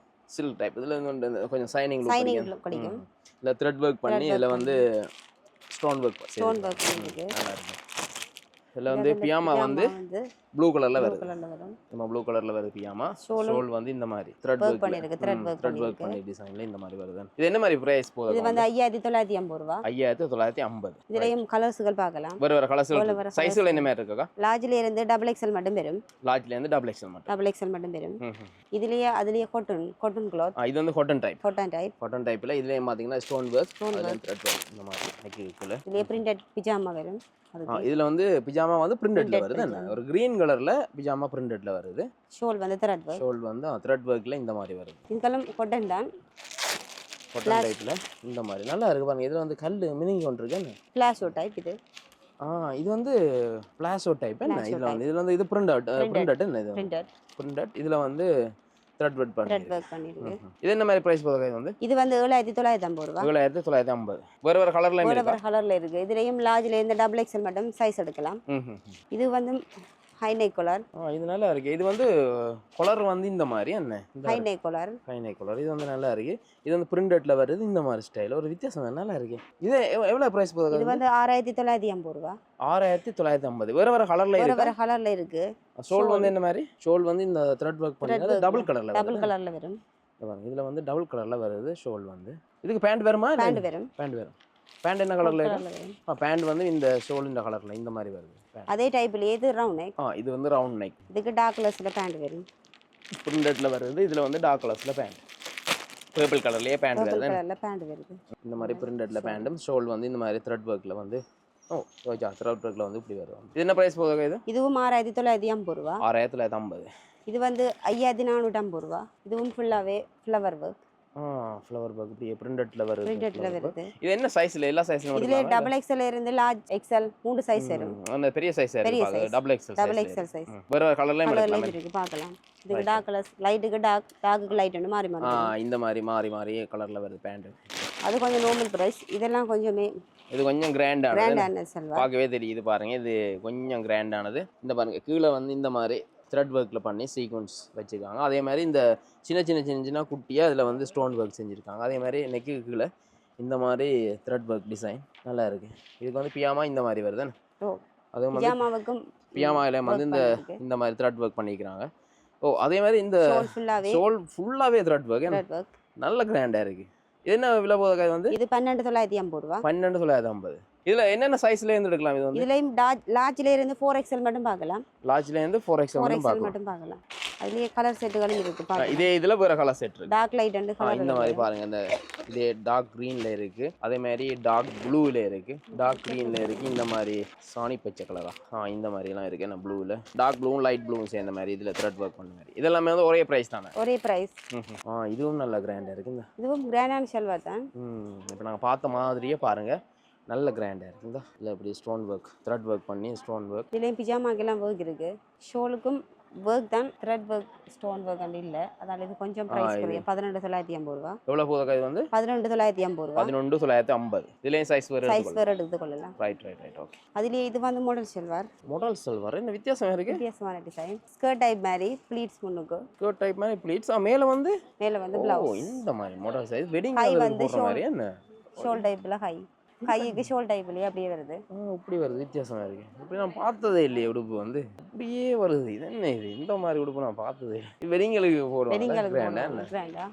இதுல வந்து கொஞ்சம் சைனிங் கிடைக்கும். இல்ல த்ரெட் ஒர்க் பண்ணி இதுல வந்து ஸ்டோன் ஒர்க் பண்ணிருக்கு. நல்லா இருக்கு. இதுல வந்து பியாமா வந்து ப்ளூ கலர்ல வருது. நம்ம ப்ளூ கலர்ல வருது பியாமா. ஷோல் வந்து இந்த மாதிரி த்ரெட் ஒர்க் பண்ணி டிசைன்ல இந்த மாதிரி வருது. இது என்ன மாதிரி பிரைஸ் போகுது? இது வந்து 5950 ரூபாய். 5950. இதுலயும் கலர்ஸ்கள் பார்க்கலாம். வேற கலர்ஸ்கள் சைஸ்ல என்ன மாதிரி இருக்குக்கா? லார்ஜ்ல இருந்து டபுள் எக்ஸ்எல் மட்டும் வரும். லார்ஜ்ல இருந்து டபுள் எக்ஸ்எல் மட்டும் வரும். இதுலயே அதுலயே காட்டன் கிளாத். இது வந்து காட்டன் டைப்ல இதுலயே பாத்தீங்கன்னா ஸ்டோன் ஒர்க் த்ரெட் ஒர்க் இந்த மாதிரி இருக்குல. இதுலயே பிரிண்டட் பிஜாமா வரும். இதுல வந்து பிஜாமா வந்து பிரிண்டட்ல வருது. என்ன ஒரு கிரீன் கலர்ல பிஜாமா பிரிண்டட்ல வருது. ஷோல் வந்து த்ரெட் ஒர்க்ல இந்த மாதிரி வருது. இதுக்கெல்லாம் காட்டன் தான். காட்டன் டைப்ல இந்த மாதிரி நல்லா இருக்கு பாருங்க. இதுல வந்து கல்லு மினிங் கொண்டு இருக்கு. ஃபிளாஷோ டைப் இது. இது வந்து பிளாசோ டைப் என்ன? இதுல வந்து இது பிரிண்டட் என்ன? இது பிரிண்டட். இதுல வந்து த்ரெட் ஒர்க் பண்ணிருக்கு. இது என்ன மாதிரி பிரைஸ் போகுது? இது வந்து 7950 ரூபாய். 7950. வேற கலர்ல இருக்கு. இதுலயும் லார்ஜ்ல இருந்து டபுள் எக்ஸ்எல் மட்டும் சைஸ் எடுக்கலாம். இது வந்து ஹை நெக் கலர். இது நல்லா இருக்கு. இது வந்து கலர் வந்து இந்த மாதிரி என்ன? High neck colour. இது வந்து நல்லா இருக்கு. இது வந்து பிரிண்டட்ல வருது. இந்த மாதிரி ஸ்டைல் ஒரு வித்தியாசம் நல்லா இருக்கு. இது எவ்வளவு பிரைஸ் போகுது? இது வந்து 6950 ரூபாய். 6950. வேற கலர்ல இருக்கு. ஷோல் வந்து என்ன மாதிரி? ஷோல் வந்து இந்த த்ரெட் ஒர்க் பண்ணி டபுள் கலர்ல வரும். இதுல வந்து டபுள் கலர்ல வருது ஷோல் வந்து. இதுக்கு பேண்ட் வருமா? பேண்ட் வரும். பேண்ட் என்ன கலர்ல இருக்கு? பேண்ட் வந்து இந்த ஷோல் இந்த கலர்ல இந்த மாதிரி வருது. அதே டைப்ல இது ரவுண்ட் நெக். இது வந்து ரவுண்ட் நெக். இதுக்கு டார்க் கலர்ஸ்ல பேண்ட் வரும். பிரிண்டட்ல வருது. இதுல வந்து டார்க் கலர்ஸ்ல பேண்ட். பர்பிள் கலர்லயே பேண்ட் வருது. இந்த மாதிரி பிரிண்டட்ல பேண்டும் ஷோல் வந்து இந்த மாதிரி த்ரெட் ஒர்க்ல வந்து த்ரெட் ஒர்க்ல வந்து இப்படி வரும். இது என்ன பிரைஸ் போகுது? இது இதுவும் 6950 ரூபாய். 6950. இது வந்து 5450 ரூபாய். இதுவும் ஃபுல்லாவே ஃப்ளவர் ஒர்க். ஃப்ளவர் ஒர்க் இப்படி பிரிண்டட்ல வருது. இது என்ன சைஸ்ல? எல்லா சைஸ்லயும் இதுல டபுள் எக்ஸ்எல் இருந்து லார்ஜ் எக்ஸ்எல் 3 சைஸ் வரும். அந்த பெரிய சைஸ் இருக்கு. Double XL size. வேற கலர்லயும் இருக்கு பார்க்கலாம். இதுக்கு டார்க் கலர்ஸ் லைட்டுக்கு டார்க்குக்கு லைட்னு மாறி இந்த மாதிரி மாறி கலர்ல வருது பேண்ட். அது கொஞ்சம் நார்மல் பிரைஸ். இதெல்லாம் கொஞ்சமே இது கொஞ்சம் கிராண்டானது பார்க்கவே தெரியுது பாருங்க. இது கொஞ்சம் கிராண்டானது. இந்த பாருங்க கீழே வந்து இந்த மாதிரி த்ரெட் ஒர்க்கில் பண்ணி சீக்வன்ஸ் வச்சுருக்காங்க. அதே மாதிரி இந்த சின்ன குட்டியாக அதில் வந்து ஸ்டோன் ஒர்க் செஞ்சுருக்காங்க. அதே மாதிரி நெக்கு கீழே இந்த மாதிரி த்ரெட் ஒர்க் டிசைன் நல்லா இருக்குது. இதுக்கு வந்து பியாமா இந்த மாதிரி வருதுன்னு. அதே மாதிரி பியாமாவில் வந்து இந்த மாதிரி த்ரெட் ஒர்க் பண்ணிக்கிறாங்க. அதே மாதிரி இந்த ஷோல் ஃபுல்லாகவே த்ரெட் ஒர்க் நல்ல கிராண்டாக இருக்குது. இது என்ன விலை போகுது? வந்து இது 12950 ரூபாய். 12950. இதுல என்னென்ன சைஸ்ல இருந்து எடுக்கலாம்? இது வந்து இதுலயும் லார்ஜ்ல இருந்து 4XL மட்டும் பார்க்கலாம். லார்ஜ்ல இருந்து 4XL மட்டும் பார்க்கலாம். அதுலயே கலர் செட்டுகளும் இருக்கு பாருங்க. இதே இதுல வேற கலர் செட் இருக்கு. டார்க் லைட் அண்ட் கலர் இந்த மாதிரி பாருங்க. இந்த இதே டார்க் கிரீன்ல இருக்கு. அதே மாதிரி டார்க் ப்ளூல இருக்கு. டார்க் கிரீன்ல இருக்கு. இந்த மாதிரி சாணி பச்சை கலரா இந்த மாதிரி எல்லாம் இருக்கு. நான் ப்ளூல டார்க் ப்ளூவும் லைட் ப்ளூவும் சேர்ந்த மாதிரி இதுல த்ரெட் ஒர்க் பண்ண மாதிரி. இதெல்லாம் வந்து ஒரே பிரைஸ் தானே? ஒரே பிரைஸ். இதுவும் நல்ல கிராண்டா இருக்கு. இதுவும் கிராண்டான ஷல்வார் தான். இப்போ நாங்க பார்த்த மாதிரியே பாருங்க நல்ல கிராண்டாக இருக்குதா. இல்லை இப்படி ஸ்டோன் ஒர்க் த்ரெட் ஒர்க் பண்ணி ஸ்டோன் ஒர்க். இதுலேயும் பிஜாமாக்கெல்லாம் ஒர்க் இருக்குது. ஷோலுக்கும் ஒர்க் தான் த்ரெட் ஒர்க் ஸ்டோன் ஒர்க் அப்படி இல்லை அதால் இது கொஞ்சம் ப்ரைஸ் குறையும் 12,950 ரூபா. எவ்வளோ போதக்கா இது வந்து 11,950 ரூபா. 11,950. இதுலேயும் சைஸ் வேறு சைஸ் வேறு எடுத்துக்கொள்ளலாம். Right right right okay. அதுலேயே இது வந்து மாடல் ஷல்வார். மாடல் சல்வார் என்ன வித்தியாசம் இருக்கு? வித்தியாசமான டிசைன். ஸ்கர்ட் டைப் மாதிரி ப்ளீட்ஸ் முன்னுக்கு. ஸ்கர்ட் டைப் மாதிரி ப்ளீட்ஸ் மேலே வந்து வந்து ஓ பிளவுஸ். இந்த மாதிரி மாடல் சைஸ் வெட்டிங் ஹை வந்து போடுற மாதிரி என்ன ஷோல் டைப்பில் ஹை கைக்கு ஷோல் டைப்லேயே அப்படியே வருது. இப்படி வருது வித்தியாசமாக இருக்கு. இப்படி நான் பார்த்ததே இல்லையே உடுப்பு வந்து இப்படியே வருது. இது என்ன இது இந்த மாதிரி உடுப்பு நான் பார்த்ததே இல்லை. வெட்டிங்களுக்கு போடுவாங்க கிராண்டா.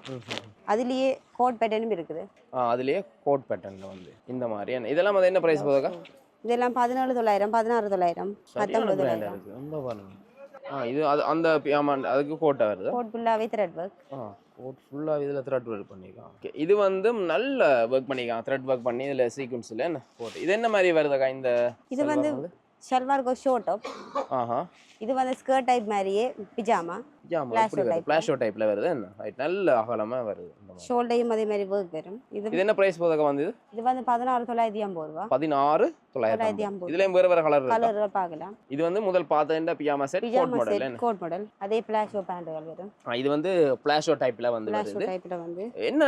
அதுலேயே கோட் பேட்டர்னும் இருக்குது. அதுலேயே கோட் பேட்டர்னில் வந்து இந்த மாதிரி என்ன இதெல்லாம் வந்து என்ன ப்ரைஸ் போதக்கா? இதெல்லாம் 17,900 16,900 19,900 இருக்கு. ரொம்ப பாருங்க. இது அது அந்த அதுக்கு கோட்டா வருது. கோட் ஃபுல்லாவே த்ரெட் வர்க். கோட் ஃபுல்லா இதுல த்ரெட் வர்க் பண்ணிருக்காங்க. ஓகே இது வந்து நல்ல வர்க் பண்ணிருக்காங்க. த்ரெட் வர்க் பண்ணி இதுல சீக்வென்ஸ்ல என்ன கோட். இது என்ன மாதிரி வருதுக்கா இந்த? இது வந்து ஷல்வார் கோ ஷார்ட் டாப். இது வந்து ஸ்கர்ட் டைப் மாதிரியே பிஜாமா. ஃபிளாஷோ டைப்ல வருது என்ன? ரைட் நல்ல அகலமா வருது. ஷோல்டரும் அதே மாதிரி வர்க் வரும். இது என்ன பிரைஸ் போதக்கா வந்து? இது வந்து 16,950 ரூபாய். 16,950. இதுலயும் வேற வேற கலர்கள் பார்க்கலாம். இது வந்து முதல் பார்த்த இந்த பிஜாமா செட் கோட் மாடல். அதே ஃபிளாஷோ பேண்ட்கள் வரும். இது வந்து ஃபிளாஷோ டைப்ல வந்து வருது. ஃபிளாஷோ டைப்ல வந்து என்ன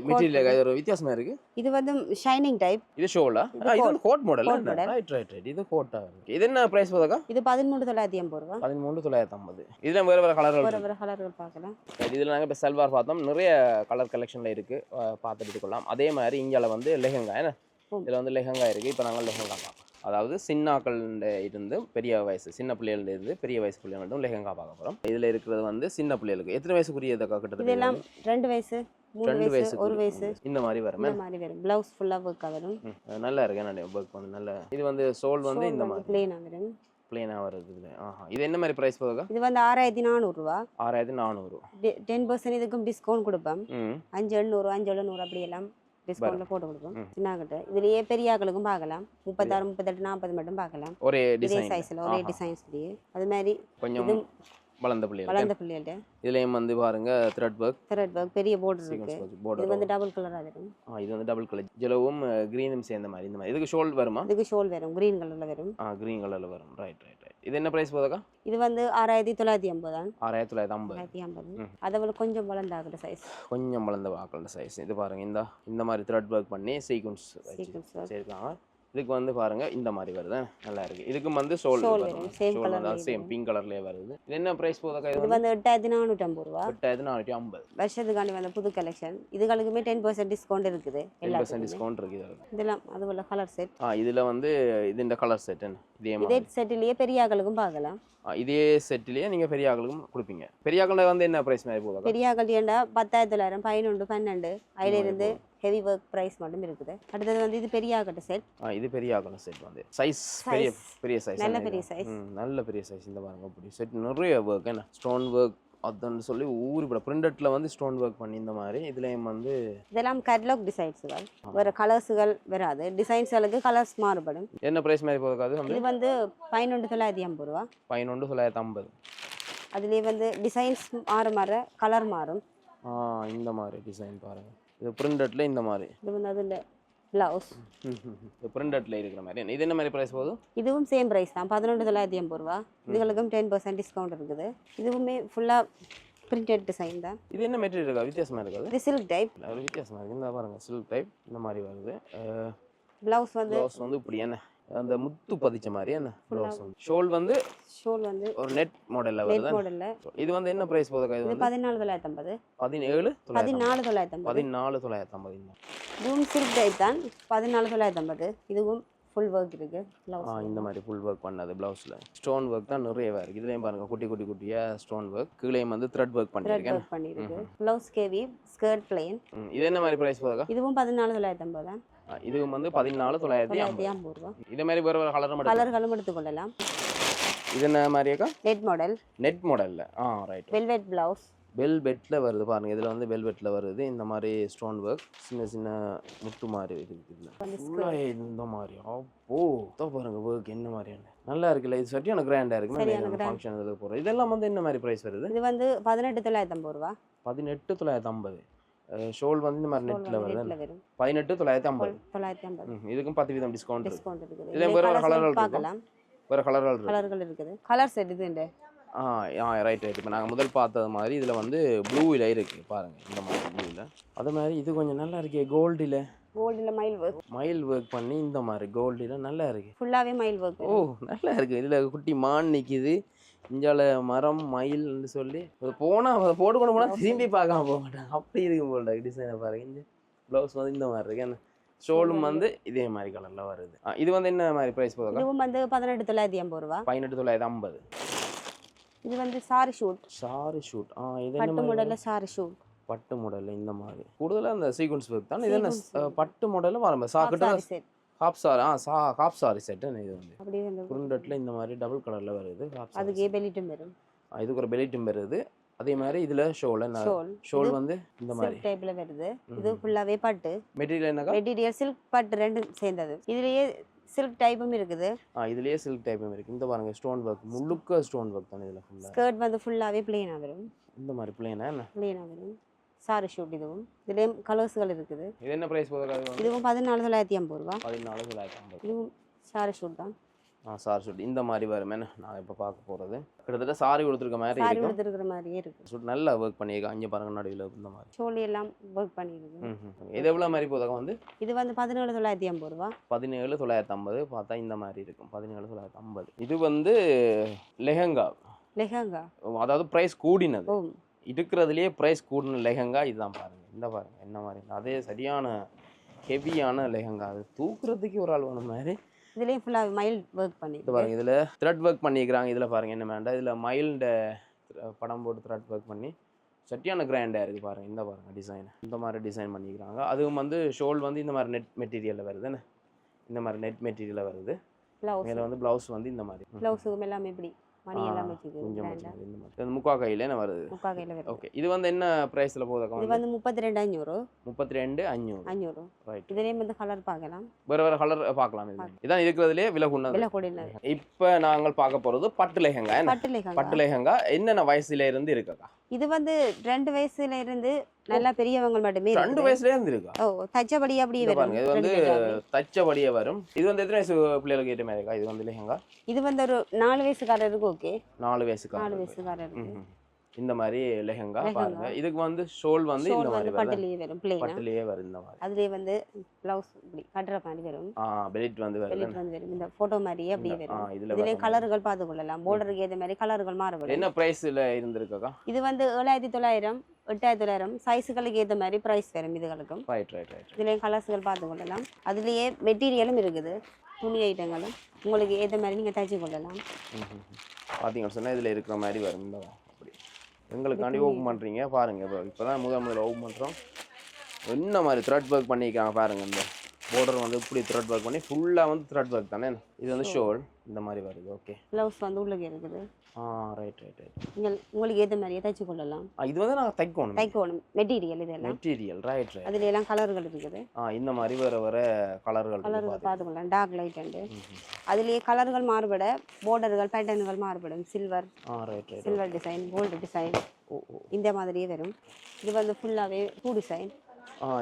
மெட்டீரியல் இது ஒரு வித்தியாசமா இருக்கு. இது வந்து ஷைனிங் டைப். இது ஷோலா. இது வந்து code model. Right right right. இது கோட்டா இருக்கு. இது என்ன பிரைஸ் போதக்கா? இது 13,950 ரூபாய். 13,950. இதுல வேற வேற கலர்கள் பார்க்கலாம். இதுல நாங்க இப்ப சல்வார் பார்த்தோம். நிறைய கலர் கலெக்ஷன்ல இருக்கு. பார்த்து எடுத்துக்கலாம். அதே மாதிரி இங்கால வந்து லெஹங்கா என்ன இதுல வந்து லெஹங்கா இருக்கு. இப்போ நாங்கள் லெஹங்கா பார்க்கலாம். அதாவது சின்னாக்கள் இருந்து பெரிய வயசு சின்ன பிள்ளைகள்ல இருந்து பெரிய வயசு பிள்ளைகளும் லெஹங்கா பார்க்க போறோம். இதுல இருக்கிறது வந்து சின்ன பிள்ளைகளுக்கு எத்தனை வயசுக்குரிய கிட்டத்தட்ட? இதெல்லாம் 2 வயசு 3 வயசு 1 வயசு இந்த மாதிரி வரும். இந்த மாதிரி வரும். ப்ளவுஸ் ஃபுல்லா வர்க் வரும். நல்லா இருக்கு. என்ன வர்க் வந்து நல்ல. இது வந்து சோல் வந்து இந்த மாதிரி ப்ளெயினா வரும். ப்ளெயினா வருது. இது என்ன மாதிரி பிரைஸ் போகுது? இது வந்து 6,400 ரூபாய். 6,400. 10% இதுக்கும் டிஸ்கவுண்ட் கொடுப்போம். 5,700 5,700 அப்படி எல்லாம் டிஸ்கவுண்ட்ல போட்டு கொடுப்போம். சின்னகிட்ட இதுலயே பெரிய ஆட்களுக்கும் பார்க்கலாம். 36 38 40 மட்டும் பார்க்கலாம். ஒரே டிசைன் சைஸ்ல ஒரே டிசைன்ஸ்லயே. அது மாதிரி கொஞ்சம் வளர்ந்த பிள்ளைகள். இதுலயும் வந்து பாருங்க த்ரெட் வர்க் பெரிய border இருக்கு. இது வந்து டபுள் கலரா வரும். இது வந்து டபுள் கலர் ஜெலவும் கிரீனும் சேர்ந்த மாதிரி இந்த மாதிரி. இதுக்கு ஷோல் வருமா? இதுக்கு ஷோல் வரும். கிரீன் கலர்ல வரும். கிரீன் கலர்ல வரும். Right right right. இது என்ன பிரைஸ் போதக்கா? இது வந்து 6,950 தான். 6,950. அதவிட கொஞ்சம் வளர்ந்த ஆகற சைஸ். கொஞ்சம் வளர்ந்த ஆகற சைஸ். இது பாருங்க இந்த மாதிரி த்ரெட் வர்க் பண்ணி சீக்வென்ஸ் வச்சிருக்காங்க. இதுக்கு வந்து பாருங்க இந்த மாதிரி வருது. நல்லா இருக்கு. இதுக்கு வந்து ஷோல் வரும். சேம் பிங்க் கலர்லயே வருது. இது என்ன பிரைஸ் போதக்கா? இது வந்து 8,450 ரூபாய். 8,450. வருஷத்துக்காண்டி வந்த புது கலெக்ஷன். இதுகளுக்குமே 10% டிஸ்கவுண்ட் இருக்குது. 10% டிஸ்கவுண்ட் இருக்கு. இதெல்லாம் அதுல கலர் செட். இதுல வந்து இது இந்த கலர் செட் இதே செட்லயே பெரிய ஆட்களுக்கும் பார்க்கலாம். இதே செட்லயே நீங்க பெரிய ஆட்களுக்கும் கொடுப்பீங்க. பெரிய ஆட்கள வந்து என்ன பிரைஸ் மாதிரி போகுது? பெரிய ஆட்கள் ஏண்டா 10,900 11 12 அதுல இருந்து ஹெவி வர்க் பிரைஸ் மட்டும் இருக்குது. அடுத்தது வந்து இது பெரிய ஆட்கள் செட். இது பெரிய ஆட்கள் செட் வந்து சைஸ் பெரிய சைஸ். நல்ல பெரிய சைஸ். நல்ல பெரிய சைஸ். இந்த பாருங்க அப்படி செட் நிறைய வர்க் என்ன ஸ்டோன் வர்க் அதுன்னு சொல்லி ஊரிப்பட பிரிண்டட்ல வந்து ஸ்டோன் ஒர்க் பண்ணி இந்த மாதிரி இதுலயும் வந்து இதெல்லாம் கேட்டலாக் டிசைன்ஸ்கள். வேற கலர்ஸ்கள் வராது. டிசைன்ஸ்களுக்கு கலர்ஸ் மாறுபடும். என்ன பிரைஸ் மாதிரி போகுது? இது வந்து 11,950 ரூபாய். 11,950. அதுலயே வந்து டிசைன்ஸ் மாற கலர் மாறும். இந்த மாதிரி டிசைன் பாருங்க. இது பிரிண்டட்ல இந்த மாதிரி. இது வந்து அதுல பிளவுஸ் பிரிண்டட்ல இருக்கிற மாதிரி. இது என்ன மாதிரி பிரைஸ் போகுது? இதுவும் சேம் பிரைஸ் தான் 11,950 ரூபாய். இதுகளுக்கும் 10% டிஸ்கவுண்ட் இருக்குது. இதுவுமே ஃபுல்லா பிரிண்டட் டிசைன் தான். இது என்ன மெட்டீரியல் இருக்கா? வித்தியாசமா இருக்காது. இது சில்க் டைப். ஒரு வித்தியாசமா இருக்கு. இந்த பாருங்க சில்க் டைப் இந்த மாதிரி வருது. பிளவுஸ் வந்து இப்படி என்ன அந்த முத்து பதிச்ச மாதிரி என்ன ப்ளவுஸ். ஷோல் வந்து ஒரு நெட் மாடல்ல வருது. நெட் மாடல்ல. இது வந்து என்ன பிரைஸ் போகுது? இது 14,950. 14,950. 14,950. இதுவும் சில்க் டைப் தான். 14,950. இதுவும் ஃபுல் வர்க் இருக்கு. இந்த மாதிரி ஃபுல் வர்க் பண்ணது ப்ளவுஸ்ல ஸ்டோன் வர்க் தான் நிறைய இருக்கு. இதுலயும் பாருங்க குட்டியா ஸ்டோன் வர்க். கீழேயும் வந்து த்ரெட் வர்க் பண்ணிருக்கேன். ப்ளவுஸ் கேவி ஸ்கர்ட் ப்ளைன். இது என்ன மாதிரி பிரைஸ் போகுது? இதுவும் 14,950 தான். இதுவும் வந்து 14,950 ரூபாய். இதே மாதிரி வேற கலர்களும் எடுத்துக்கொள்ளலாம். இது என்ன மாதிரியாக்கா? நெட் மாடல்ல. ரைட். Velvet blouse. வெல்வெட்ல வருது பாருங்க. இதுல வந்து வெல்வெட்ல வருது. இந்த மாதிரி ஸ்டோன் வர்க் சின்ன முத்து மாதிரி இருக்குது. இந்த மாதிரி பாருங்க வர்க் என்ன மாதிரியான நல்லா இருக்குல்ல. இது சரியான கிராண்டா இருக்கு. ஃபங்க்ஷன் இதுல போறது. இதெல்லாம் வந்து என்ன மாதிரி பிரைஸ் வருது? இது வந்து 18,950 ரூபாய். 18,950. ஷோல் வந்து இந்த மாதிரி நெட்ல வருது. 18,950. இதுக்கும் 10% டிஸ்கவுண்ட் இருக்கு. இதுல வேற கலர்கள் பார்க்கலாம். வேற கலர்கள் இருக்குது. கலர் செட் இது ஆ ரைட் ரைட். இப்போ நாங்கள் முதல் பார்த்தது மாதிரி இதில் வந்து ப்ளூவில் இருக்குது பாருங்கள், இந்த மாதிரி ப்ளூவில். அது மாதிரி இது கொஞ்சம் நல்லா இருக்கே, கோல்டில் மயில் ஒர்க், மயில் ஒர்க் பண்ணி இந்த மாதிரி கோல்டில் நல்லா இருக்குது. ஃபுல்லாகவே மயில் ஒர்க். ஓ நல்லா இருக்குது. இதில் குட்டி மான் நிற்கிது, இஞ்சால மரம் மயில்னு சொல்லி போனால் அதை போட்டுக்கொண்டு போனால் திரும்பி பார்க்காம போக மாட்டாங்க, அப்படி இருக்கும் போல டிசைனை பாருங்க. இந்த ப்ளவுஸ் வந்து இந்த மாதிரி இருக்கு, என்ன ஷோலும் வந்து இதே மாதிரி கலரில் வருது. இது வந்து என்ன மாதிரி ப்ரைஸ் போதும்? இதுவும் வந்து 18,950 ரூபா. 18,950. இது வந்து சாரி ஷூட். Sorry shoot. இது பட்டு மாடலில் சாரி ஷூட். பட்டு மாடலில் இந்த மாதிரி கூடுதலாக அந்த சீக்வன்ஸ் ஒர்க் தான். இது என்ன பட்டு மாடலில் வரும் சாக்கிட்ட half sari. Half sari set. இது வந்து அப்படியே வந்து குருண்டட்டில் இந்த மாதிரி டபுள் கலரில் வருது. அதுக்கே பெலிட்டும் வரும். இதுக்கு ஒரு பெலிட்டும் வருது. அதே மாதிரி இதில் ஷோல் வந்து இந்த மாதிரி டைப்ல வருது. இது ஃபுல்லாகவே பட்டு மெட்டீரியல். என்னக்கா மெட்டீரியல் சில்க் பட்டு ரெண்டும் சேர்ந்தது. இதுலேயே சில்க் டைப்பும் இருக்குது. இதுலயே சில்க் டைப்பும் இருக்கு. இந்த பாருங்க ஸ்டோன் ஒர்க், முழுக்க ஸ்டோன் ஒர்க் தான் இதுல ஃபுல்லா. ஸ்கர்ட் வந்து ஃபுல்லாவே ப்ளைனா வரும். இந்த மாதிரி ப்ளைனா என்ன ப்ளைனா வரும். Sorry shoot. இதுவும் இதுலயும் கலர்ஸ்கள் இருக்குது. இது என்ன பிரைஸ் போகுது? இதுவும் 14,950 ரூபா. 14,950. இதுவும் சாரி ஷூட் தான். சாரி ஷூட் இந்த மாதிரி வரும். என்ன நான் இப்போ பார்க்க போகிறது கிட்டத்தட்ட சாரி கொடுத்துருக்க மாதிரி சாரி கொடுத்துருக்கிற மாதிரியே இருக்கு. ஷூட் நல்லா ஒர்க் பண்ணியிருக்காங்க. இங்கே பாருங்க நடுவில் இந்த மாதிரி ஷோலி எல்லாம் ஒர்க் பண்ணியிருக்கு. இது எவ்வளோ மாதிரி போதாக வந்து? இது வந்து 17,950 ரூபா. 17,950 பார்த்தா இந்த மாதிரி இருக்கும். 17,950. இது வந்து லெஹங்கா. அதாவது ப்ரைஸ் கூடினது இருக்கிறதுலேயே ப்ரைஸ் கூடின லெஹங்கா இதுதான். பாருங்க இந்த பாருங்க என்ன மாதிரி அதே சரியான ஹெவியான லெஹங்கா. அது தூக்குறதுக்கு ஒரு ஆள் வேணும் மாதிரி. இதுலேயும் ஃபுல்லாக மயில் ஒர்க் பண்ணி பாருங்க. இதில் த்ரெட் ஒர்க் பண்ணிக்கிறாங்க. இதில் பாருங்க என்ன வேண்டாம், இதில் மயில்ட படம் போட்டு த்ரெட் ஒர்க் பண்ணி சட்டியான கிராண்டாக இருக்குது. பாருங்கள் இந்த பாருங்கள் டிசைன் இந்த மாதிரி டிசைன் பண்ணிக்கிறாங்க. அதுவும் வந்து ஷோல் வந்து இந்த மாதிரி நெட் மெட்டீரியலில் வருது. என்ன இந்த மாதிரி நெட் மெட்டீரியலில் வருது. மேலே வந்து ப்ளவுஸ் வந்து இந்த மாதிரி ப்ளவுஸுக்கும் எல்லாமே இப்படி மணி எல்லாம் வச்சுக்கு கொஞ்சம் இந்த மாதிரி முக்கா கையில் என்ன வருது? முக்கா கையில் வருது. ஓகே. இது வந்து என்ன ப்ரைஸில் போகுது? இது வந்து 32,500. 32,500. ரைட். இதுலேயே வந்து கலர் பார்க்கலாம், வேறு வேறு கலர் பார்க்கலாம். இதான் இருக்கிறதுலே விலை கூடினது. இப்போ நாங்கள் பார்க்க போகிறது பட்டு லெஹங்கா. பட்டு லெஹங்கா என்னென்ன வயசுல இருந்து இருக்குக்கா? இது வந்து 2 வயசுல இருந்து நல்லா பெரியவங்க மட்டுமே. 2 வயசுல இருந்து இருக்கா? தச்சபடி அப்படியே வரும். இது வந்து தச்சபடியே வரும். இது வந்து எத்தனை வயசு பிள்ளைகளுக்கு ஏற்ற மாதிரி இருக்கா? இது வந்து லெஹங்கா இது வந்து ஒரு 4 வயசுக்காரருக்கு ஓகே. 4 வயசுக்காரருக்கு இந்த மாதிரி லெஹங்கா பாருங்க. இதுக்கு வந்து ஷோல் வந்து இந்த மாதிரி பட்டுலயே வரும், பட்டுலயே வரும் இந்த மாதிரி. அதுலயே வந்து ப்ளவுஸ் இப்படி கட்டற மாதிரி வரும். பெல்ட் வந்து வரும். இந்த போட்டோ மாதிரியே அப்படியே வரும். இதுல கலர்கள் பார்த்து கொள்ளலாம். பார்டருக்கு ஏத்த மாதிரி கலர்கள் மாறுபடும். என்ன பிரைஸ்ல இருந்திருக்கா? இது வந்து 7,900, 8,900 சைஸ்களுக்கு ஏத்த மாதிரி பிரைஸ் வரும் இதுகளுக்கும். ரைட். இதுல கலர்ஸ்கள் பார்த்து கொள்ளலாம். அதுலயே மெட்டீரியலும் இருக்குது, துணி ஐட்டங்களும் உங்களுக்கு ஏத்த மாதிரி நீங்க தச்சு கொள்ளலாம். பாத்தீங்கன்னா சொன்னா இதுல இருக்கிற மாதிரி வரும். இந்த அப்படி எங்களுக்காண்டி ஓப்பன் பண்ணுறீங்க பாருங்கள். இப்போ தான் முதல்ல ஓப்பன் பண்ணுறோம். என்ன மாதிரி த்ரெட் ஒர்க் பண்ணியிருக்காங்க பாருங்கள். இந்த பார்டர் வந்து இப்படி த்ரெட் ஒர்க் பண்ணி ஃபுல்லாக வந்து த்ரெட் ஒர்க் தானே. இது வந்து ஷோல் இந்த மாதிரி வருது. ஓகே. ப்ளவுஸ் வந்து உள்ளே இருக்குது. ரைட். நீங்கள் உங்களுக்கு ஏற்ற மாதிரியே தைச்சு கொள்ளலாம். இது வந்து நாங்கள் தைக்கணும் மெட்டீரியல் இதெல்லாம் மெட்டீரியல். ரைட். அதுல எல்லாம் கலர்கள் இருக்குது. இந்த மாதிரி வேறு கலர்கள் பார்த்துக்கலாம். டார்க் லைட் அண்டு அதுலேயே கலர்கள் மாறுபட, பார்டர்கள் பேட்டர்ன்கள் மாறுபடும். சில்வர் டிசைன், கோல்டு டிசைன் இந்த மாதிரியே வரும். இது வந்து ஃபுல்லாகவே பூ டிசைன்.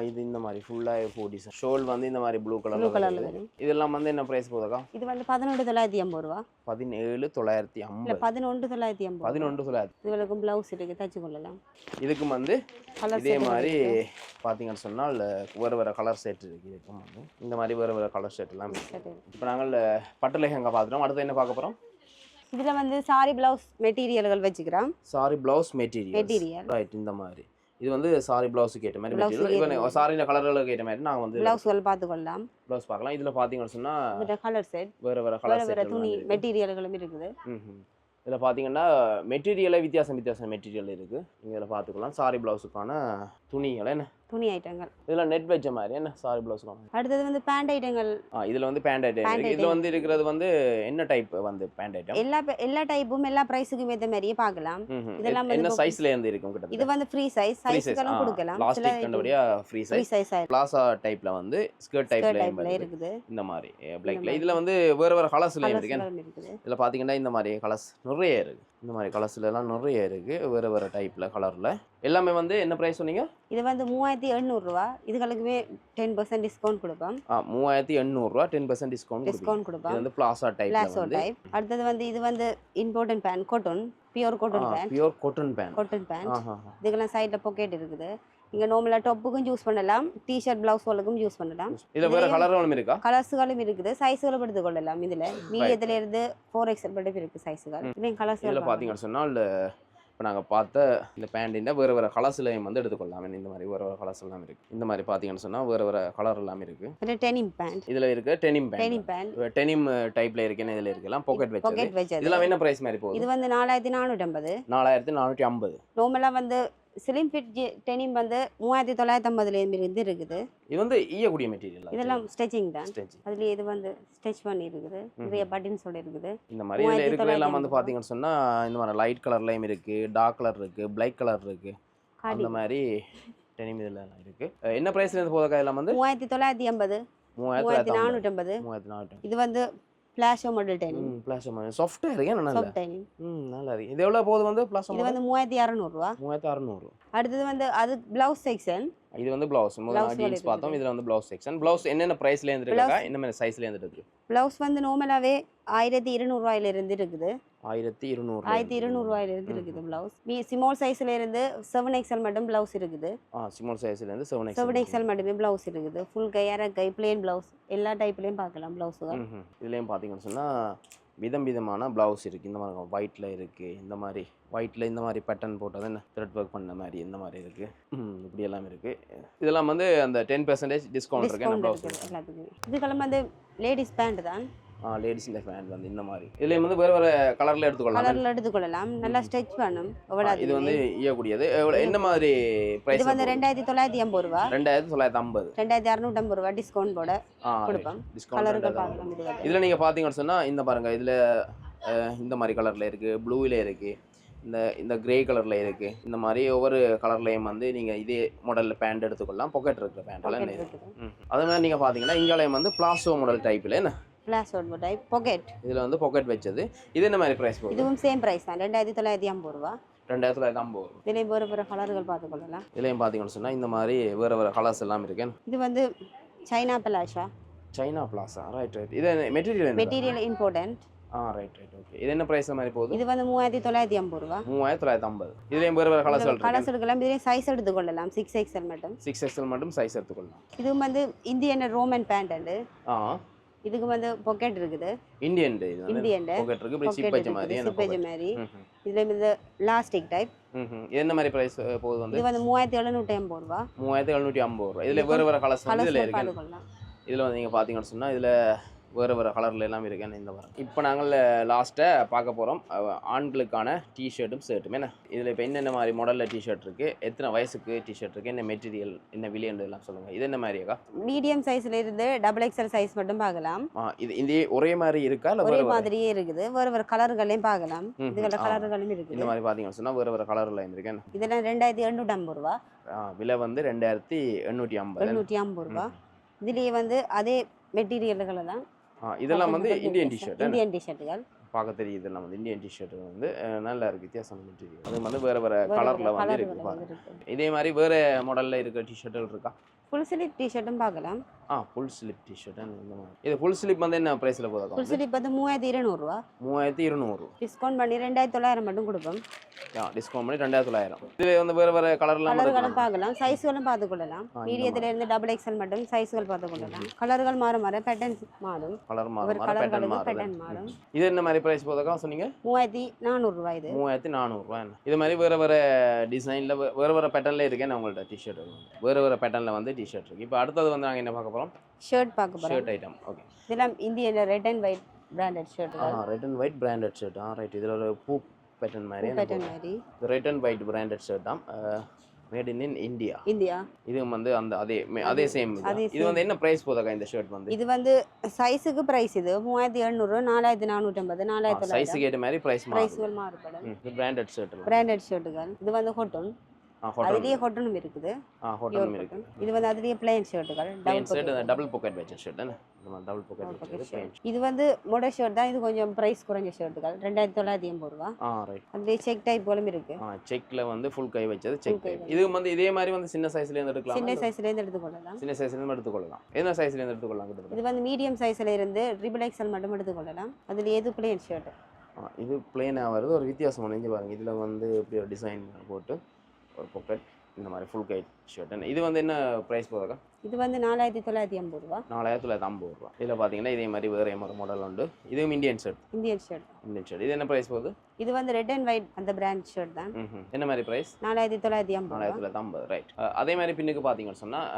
இது இந்த மாதிரி ஃபுல்லாக பூ டிசைன். ஷோல் வந்து இந்த மாதிரி ப்ளூ கலரில் வரும். இதெல்லாம் வந்து என்ன ப்ரைஸ் போகுதுக்கா? இது வந்து 11,950 ரூபா. 17,950. 11,950. 11,950. இதுகளுக்கும் ப்ளவுஸ் இருக்குது, தச்சு கொள்ளலாம். இதுக்கும் வந்து இதே மாதிரி பார்த்தீங்கன்னு சொன்னால் வேறு கலர் செட் இருக்குது. இதுக்கும் வந்து இந்த மாதிரி வேறு கலர் செட் எல்லாம். இப்போ நாங்கள் பட்டு லெஹங்கா பார்த்துட்டோம். அடுத்து என்ன பார்க்க போகிறோம்? இதில் வந்து சாரி ப்ளவுஸ் மெட்டீரியல்கள் வச்சுக்கிறோம். Sorry blouse material. ரைட். இந்த மாதிரி இது வந்து சாரி ப்ளவுஸுக்கு ஏற்ற மாதிரி மெட்டீரியல். இப்போ சாரியில் கலர்களுக்கு ஏற்ற மாதிரி நாங்கள் வந்து ப்ளவுஸ்கள் பார்த்துக்கொள்ளலாம். ப்ளவுஸ் பார்க்கலாம். இதில் பார்த்தீங்கன்னு சொன்னால் கலர் செட் வேறு கலர் செட் துணி மெட்டீரியல்களும் இருக்குது. இதில் பார்த்தீங்கன்னா மெட்டீரியலே வித்தியாசம் மெட்டீரியல் இருக்குது. நீங்கள் இதில் பார்த்துக்கலாம். சாரி ப்ளவுஸுக்கான துணிகள் என்ன துணி ஐட்டங்கள் இதெல்லாம் நெட் வச்ச மாதிரி என்ன சாரி ப்ளவுஸுக்கான. அடுத்தது வந்து பேண்ட் ஐட்டங்கள். இதில் வந்து பேண்ட் ஐட்டம் இருக்குது. இதில் வந்து இருக்கிறது வந்து என்ன டைப் வந்து பேண்ட் ஐட்டம்? எல்லா டைப்பும் எல்லா ப்ரைஸுக்கும் ஏற்ற மாதிரியே பார்க்கலாம். இதெல்லாம் என்ன சைஸ்ல இருந்து இருக்கும்? கிட்ட இது வந்து ஃப்ரீ சைஸ்களும் கொடுக்கலாம். பிளாஸ்டிக் கண்டபடியா ஃப்ரீ சைஸ். பிளாசா டைப்ல வந்து ஸ்கர்ட் டைப்ல இருக்குது. இந்த மாதிரி பிளாக்ல இதுல வந்து வேற கலர்ஸ்ல இருக்கு. இதுல பாத்தீங்கன்னா இந்த மாதிரி கலர்ஸ் நிறைய இருக்கு. இந்த மாதிரி கலர்ஸ்ல எல்லாம் நிறைய இருக்கு. வேற டைப்ல கலர்ல எல்லாமே வந்து என்ன பிரைஸ் சொன்னீங்க? இது வந்து 3,800 ரூபா. இதுகளுக்குமே 10% டிஸ்கவுண்ட் கொடுப்போம். 3,800 ரூபா 10% டிஸ்கவுண்ட் கொடுப்போம். இது வந்து பிளாசா டைப்ல வந்து. அடுத்தது வந்து இது வந்து important pant cotton pure cotton pant. Pure cotton pant. Cotton pant. இதுக்கெல்லாம் சைடில் பாக்கெட் இருக்குது. இங்கே நார்மலாக டாப்புக்கும் யூஸ் பண்ணலாம், டிஷர்ட் பிளவுஸ்களுக்கும் யூஸ் பண்ணலாம். இதில் வேறு கலர்களும் இருக்கா? கலர்ஸுகளும் இருக்குது, சைஸுகளும் எடுத்துக்கொள்ளலாம். இதில் மீடியத்தில் இருந்து 4XL வரைக்கும் இருக்குது சைஸுகள். இதுலேயும் கலர்ஸ் இதில் பார்த்தீங்கன்னு சொன்னால் இப்போ நாங்கள் பார்த்த இந்த பேண்டின் வேறு வேறு கலர்ஸ்லையும் வந்து எடுத்துக்கொள்ளலாம். இந்த மாதிரி வேறு வேறு கலர்ஸ் எல்லாம் இருக்குது. இந்த மாதிரி பார்த்தீங்கன்னு சொன்னால் வேறு வேறு கலர் எல்லாமே இருக்குது. இது டெனிம் பேண்ட். இதில் இருக்குது டெனிம் பேண்ட். டெனிம் டைப்பில் இருக்குன்னு இதில் இருக்கலாம். பாக்கெட் வச்சது. இதெல்லாம் என்ன ப்ரைஸ் மாதிரி போகுது? இது வந்து 4450. 4450. நார்மலாக வந்து ஸ்லிம் ஃபிட் டெனிம் வந்து 3950 இருந்து இருக்குது. இது வந்து ஈயக்கூடிய மெட்டீரியல். இதெல்லாம் ஸ்டிச்சிங் தான். அதுலேயே இது வந்து ஸ்டிச் பண்ணி இருக்குது. நிறைய பட்டன்ஸோட இருக்குது. இந்த மாதிரி இதில் இருக்கிற எல்லாம் வந்து பார்த்தீங்கன்னு சொன்னால் இந்த மாதிரி லைட் கலர்லையும் இருக்குது, டார்க் கலர் இருக்குது, பிளாக் கலர் இருக்குது. அந்த மாதிரி டெனிம் இதில் இருக்குது. என்ன ப்ரைஸ்ல இருந்து போதக்கா? எல்லாம் வந்து 3950, 3450. இது வந்து பிளாஷோ மாடல் டெனிம். பிளாஷோ மாடல் சாஃப்ட்டா இருக்கு. என்ன நல்லா டெனிம். நல்லா இருக்கு. இது எவ்வளவு போகுது வந்து பிளாஷோ இது வந்து 3600 ரூபாய். 3600. அடுத்து வந்து அது ப்ளவுஸ் செக்ஷன். இது வந்து ப்ளவுஸ். முதல்ல ஜீன்ஸ் பார்த்தோம். இதுல வந்து ப்ளவுஸ் செக்ஷன். ப்ளவுஸ் என்னென்ன பிரைஸ்ல இருந்து இருக்கா? என்ன மாதிரி சைஸ்ல இருந்து இருக்கு? ப்ளவுஸ் வந்து நார்மலாவே 1200 ரூபாயில இருந்து இருக்குது. 1200 ரூபாயில இருந்து இருக்குது ப்ளவுஸ். ஸ்மால் சைஸ்ல இருந்து 7XL மட்டும் ப்ளவுஸ் இருக்குது. ஸ்மால் சைஸ்ல இருந்து 7XL மட்டுமே ப்ளவுஸ் இருக்குது. ஃபுல் கை, அரை கை, பிளேன் ப்ளவுஸ் எல்லா டைப்லயும் பார்க்கலாம் ப்ளவுஸ்கள். இதுலயும் பாத்தீங்கன்னு சொன்னா விதமான ப்ளவுஸ் இருக்குது. இந்த மாதிரி ஒயிட்டில் இருக்குது. இந்த மாதிரி ஒயிட்டில் இந்த மாதிரி பேட்டர்ன் போட்டது என்ன த்ரெட் ஒர்க் பண்ண மாதிரி இந்த மாதிரி இருக்குது. இப்படி எல்லாம் இருக்குது. இதெல்லாம் வந்து அந்த 10% டிஸ்கவுண்ட் இருக்குது என்ன ப்ளவுஸ் எல்லாத்துக்குமே. இதுக்கெல்லாம் வந்து லேடிஸ் பேண்ட் தான். லேடிஸ் இந்த பேண்ட் வந்து இந்த மாதிரி இதுலேயும் வந்து வேறு வேறு கலரில் எடுத்துக்கொள்ளலாம். நல்லா ஸ்டிச் பண்ணும். இது வந்து ஈயக்கூடியது. என்ன மாதிரி ப்ரைஸ்? இது வந்து 2950 ரூபா. 2950. 2650 ரூபா டிஸ்கவுண்ட் போட கொடுப்போம். கலர்கள் பார்க்கலாம். இதில் நீங்கள் பார்த்தீங்கன்னு சொன்னால் இந்த பாருங்கள், இதில் இந்த மாதிரி கலரில் இருக்குது, ப்ளூவில் இருக்குது, இந்த கிரே கலரில் இருக்குது. இந்த மாதிரி ஒவ்வொரு கலர்லையும் வந்து நீங்கள் இதே மாடலில் பேண்ட் எடுத்துக்கொள்ளலாம். பாக்கெட் இருக்கிற பேண்டெல்லாம் இருக்குது. அதே மாதிரி நீங்கள் பார்த்தீங்கன்னா இங்காலையும் வந்து பிளாசோ மாடல் டைப்பில் என்ன பிளாசோ டைப் பாக்கெட். இதில் வந்து பாக்கெட் வச்சது. இது என்ன மாதிரி ப்ரைஸ் போகுது? இதுவும் சேம் ப்ரைஸ் தான். 2950 ரூபா. 2950. இதுலேயும் வேறு வேறு கலர்கள் பார்த்துக்கொள்ளலாம். இதுலேயும் பார்த்தீங்கன்னு சொன்னால் இந்த மாதிரி வேறு வேறு கலர்ஸ் எல்லாம் இருக்கேன். இது வந்து China plaza. China plaza. Right. இது மெட்டீரியல் இம்பார்ட்டன்ட். ரைட். ஓகே. இது என்ன ப்ரைஸ் மாதிரி போகுது? இது வந்து 3950 ரூபா. 3950. இதுலேயும் வேறு வேறு கலர்ஸ் எடுக்கலாம். இதுலேயும் சைஸ் எடுத்துக்கொள்ளலாம். 6XL மட்டும். 6XL மட்டும் சைஸ் எடுத்துக்கொள்ளலாம். இது வந்து இந்தியன் ரோமன் பேண்ட் அண்டு. இதுக்கு வந்து பாக்கெட் இருக்குது. இந்தியன் பாக்கெட் இருக்கு. இப்படி சிப் வச்ச மாதிரி. இதுல இந்த எலாஸ்டிக் டைப். என்ன மாதிரி பிரைஸ் போகுது வந்து? இது வந்து 3750 ரூபா. 3750 ரூபா. இதுல வேற வேற கலர்ஸ் வந்து இதுல இருக்கு. இதுல வந்து நீங்க பாத்தீங்கன்னு சொன்னா இதுல வேறு வேறு கலரில் எல்லாம் இருக்குன்னு இந்த வரும். இப்போ நாங்கள் லாஸ்ட்டாக பார்க்க போகிறோம் ஆண்களுக்கான டிஷர்ட்டும் ஷர்ட்டும். என்ன இதில் இப்போ என்னென்ன மாதிரி மாடலில் டிஷர்ட் இருக்குது, எத்தனை வயசுக்கு டிஷர்ட் இருக்குது, என்ன மெட்டீரியல், என்ன விலைன்னு எல்லாம் சொல்லுங்கள். இது என்ன மாதிரிக்கா? மீடியம் சைஸில் இருந்து XXL சைஸ் மட்டும் பார்க்கலாம். இது இந்த ஒரே மாதிரி இருக்கா இல்லை ஒரே மாதிரியே இருக்குது? வேறு வேறு கலர்களையும் பார்க்கலாம். இதுகள கலர்களும் இருக்குது. இந்த மாதிரி பார்த்தீங்கன்னு சொன்னால் வேறு வேறு கலரில் இருக்கேன். இதெல்லாம் 2850 ரூபா. விலை வந்து 2850 ரூபா. இதுலேயே வந்து அதே மெட்டீரியல்களை தான். இதெல்லாம் வந்து இந்தியன் டிஷர்ட்டுகள் பார்க்க தெரியுது. இதெல்லாம் வந்து இந்தியன் டிஷர்ட் வந்து நல்லா இருக்கு. வித்தியாசமான மெட்டீரியல். அது வந்து வேற வேற கலர்ல வந்து இருக்கு. இதே மாதிரி வேற மாடல்ல இருக்க டிஷர்ட்டுகள் இருக்கா? ஃபுல் ஸ்லீவ் டிஷர்ட்டும் பார்க்கலாம். ஃபுல் ஸ்லீவ் டிஷர்ட் இந்த மாதிரி. இது ஃபுல் ஸ்லீவ் வந்து என்ன பிரைஸ்ல போகுது? ஃபுல் ஸ்லீவ் வந்து 3200 ரூபா. 3200. டிஸ்கவுண்ட் பண்ணி 2900 மட்டும் கொடுப்போம். டிஸ்கவுண்ட் பண்ணி 2900. இதுல வந்து வேற வேற கலர்லாம் பார்க்கலாம். சைஸ்களும் பார்த்துக்கொள்ளலாம். மீடியத்துல இருந்து XXL மட்டும் சைஸ்கள் பார்த்துக்கொள்ளலாம். கலர்கள் மாற பேட்டர்ன்ஸ் மாறும். கலர் மாற பேட்டர்ன் மாறும். இது என்ன மாதிரி பிரைஸ் போகுதுக்கா சொன்னீங்க? 3400 ரூபா. இது 3400 ரூபா. இது மாதிரி வேற வேற டிசைன்ல வேற வேற பேட்டர்ன்ல இருக்கேன் உங்கள்ட்ட டிஷர்ட். வேற வேற பேட்டர்ன்ல வந்து டிஷர்ட் இருக்கு. இப்போ அடுத்தது வந்து நாங்க என்ன பார்க்க போறோம்? ஷர்ட் பார்க்க போறோம். Shirt item. ஓகே. இதெல்லாம் Indian red and white branded shirt. Red and white branded shirt. Right. இதுல ஒரு பூ பேட்டர்ன் மாதிரி. Red and white branded shirt தான். Made in India. இது வந்து அந்த அதே சேம். இது வந்து என்ன பிரைஸ் போதா இந்த ஷர்ட் வந்து? இது வந்து சைஸுக்கு பிரைஸ் இது 3700, 4450, 4900. சைஸுக்கு ஏத்த மாதிரி பிரைஸ்கள் மாறுபடும். இது பிராண்டட் ஷர்ட்டுகள். இது வந்து காட்டன். அதுலயே காட்டனும் இருக்குது. இது வந்து அதுலயே பிளைன் ஷர்ட்டுகள். டபுள் பாக்கெட் வெச்ச ஷர்ட் என்ன? Double pocket. இது வந்து மோடல் ஷர்ட் தான். இது கொஞ்சம் பிரைஸ் குறைஞ்ச ஷர்ட்டுகள். 2950 ரூபாய். ரைட். அதுலயே செக் டைப் போலும் இருக்கு. செக்ல வந்து ஃபுல் கை வெச்சது செக் டைப். இது வந்து இதே மாதிரி வந்து சின்ன சைஸ்ல இருந்து எடுக்கலாம். சின்ன சைஸ்ல இருந்து எடுத்துக்கொள்ளலாம். என்ன சைஸ்ல இருந்து எடுத்துக்கொள்ளலாம்? இது வந்து மீடியம் சைஸ்ல இருந்து XXL மட்டும் எடுத்துக்கொள்ளலாம். அதுல எது பிளைன் ஷர்ட். இது பிளெயினாக வருது, ஒரு வித்தியாசம் நினைஞ்சு பாருங்கள். இதில் வந்து இப்படி ஒரு டிசைன் போட்டு ஒரு பாக்கெட் இந்த மாதிரி ஃபுல் கைட் ஷர்ட். இது வந்து என்ன ப்ரைஸ் போகுதுக்கா? இது வந்து 4950 ரூபா. 4950 ரூபா. இதில் பார்த்தீங்கன்னா இதே மாதிரி வேறு ஒரு மாடல் உண்டு. இதுவும் இந்தியன் ஷர்ட். Indian shirt. இது என்ன ப்ரைஸ் போகுது? இது வந்து ரெட் அண்ட் ஒயிட் அந்த பிராண்ட் ஷர்ட் தான். என்ன மாதிரி ப்ரைஸ்? 4950. ரைட். அதே மாதிரி பின்னுக்கு பார்த்தீங்கன்னு சொன்னால்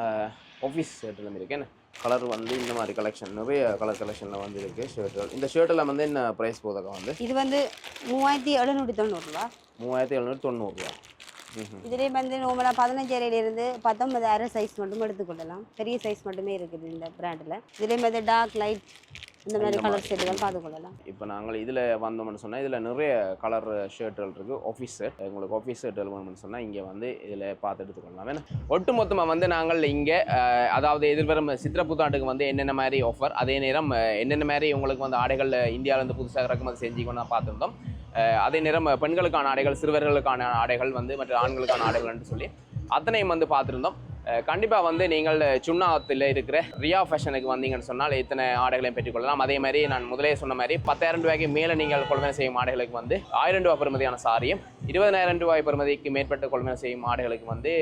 ஆஃபீஸ் ஷர்ட்லாம் இருக்கு. என்ன கலர் வந்து இந்த மாதிரி கலெக்ஷன் நிறைய கலர் கலெக்ஷனில் வந்து இருக்குது ஷர்ட்டுகள். இந்த ஷர்ட்டெல்லாம் வந்து என்ன ப்ரைஸ் போகுதுக்கா? வந்து இது வந்து 3790 ரூபா. 3790 ரூபா. இதுலேயே வந்து நார்மலாக 15,000 19,000 சைஸ் மட்டும் எடுத்துக்கொள்ளலாம். பெரிய சைஸ் மட்டுமே இருக்குது இந்த பிராண்டில். இதுலேயும் வந்து டார்க் லைட் இந்த மாதிரி கலர் ஷர்ட்டுகள் பார்த்துக்கொள்ளலாம். இப்போ நாங்கள் இதில் வந்தோம்னு சொன்னால் இதில் நிறைய கலர் ஷர்ட்டுகள் இருக்குது. ஆஃபீஸ் ஷர்ட், உங்களுக்கு ஆஃபீஸ் ஷர்ட்டுகள் வேணும்னு சொன்னால் இங்கே வந்து இதில் பார்த்து எடுத்துக்கொள்ளலாம். ஏன்னா ஒட்டு மொத்தமாக வந்து நாங்கள் இங்கே அதாவது எதிர்வரும் சித்திரை புத்தாண்டுக்கு வந்து என்னென்ன மாதிரி ஆஃபர், அதே நேரம் என்னென்ன மாதிரி உங்களுக்கு வந்து ஆடைகள் இந்தியாவிலேருந்து புதுசாக இறக்குமதி செஞ்சுக்கொண்டு தான் பார்த்துருந்தோம். அதே நேரம் பெண்களுக்கான ஆடைகள், சிறுவர்களுக்கான ஆடைகள் வந்து மற்ற ஆண்களுக்கான ஆடைகள்னு சொல்லி அத்தனையும் வந்து பார்த்துருந்தோம். கண்டிப்பாக வந்து நீங்கள் சுண்ணாகத்தில் இருக்கிற ரியா ஃபேஷனுக்கு வந்தீங்கன்னு சொன்னால் இத்தனை ஆடைகளையும் பெற்றுக்கொள்ளலாம். அதே மாதிரி நான் முதலே சொன்ன மாதிரி 10,000 ரூபாய்க்கு மேலே நீங்கள் கொள்முதல் செய்யும் ஆடைகளுக்கு வந்து 1000 ரூபா பெறுமதியான சாரியும், 20,000 ரூபாய் பெறுமதிக்கு மேற்பட்ட கொள்முதல் செய்யும் ஆடைகளுக்கு வந்து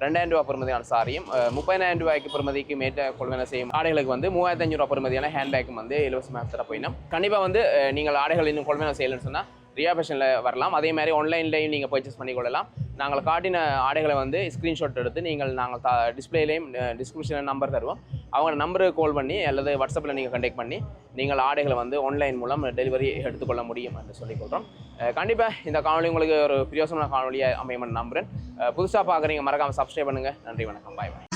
2,000 ரூபா பெறுமதியான சாரியும், 30,000 ரூபாய்க்கு பெறுமதிக்கு மேற்பட்ட கொள்முதல் செய்யும் ஆடைகளுக்கு வந்து 3,500 ரூபா பெறுமதியான ஹேண்ட்பேக்கும் வந்து இலவசமாக தர போயினோம். கண்டிப்பாக வந்து நீங்கள் ஆடைகள் இன்னும் கொள்முதல் செய்யலைன்னு சொன்னால் ரியா ஃபேஷனில் வரலாம். அதே மாதிரி ஆன்லைன்லேயும் நீங்கள் பர்ச்சேஸ் பண்ணிக்கொள்ளலாம். நாங்கள் காட்டின ஆடைகளை வந்து ஸ்க்ரீன்ஷாட் எடுத்து நீங்கள் டிஸ்பிளேலையும் டிஸ்கிரிப்ஷனில் நம்பர் தருவோம். அவங்க நம்பருக்கு கால் பண்ணி அல்லது வாட்ஸ்அப்பில் நீங்கள் கான்டாக்ட் பண்ணி நீங்கள் ஆடைகளை வந்து ஆன்லைன் மூலம் டெலிவரி எடுத்துக்கொள்ள முடியும் என்று சொல்லிக்கொள்கிறோம். கண்டிப்பாக இந்த காணொலி உங்களுக்கு ஒரு பிரயோசனமான காணொலியாக அமையணும்னு நம்புகிறேன். புதுசாக பார்க்குறீங்க, மறக்காமல் சப்ஸ்கிரைப் பண்ணுங்கள். நன்றி, வணக்கம், பாய் பாய்.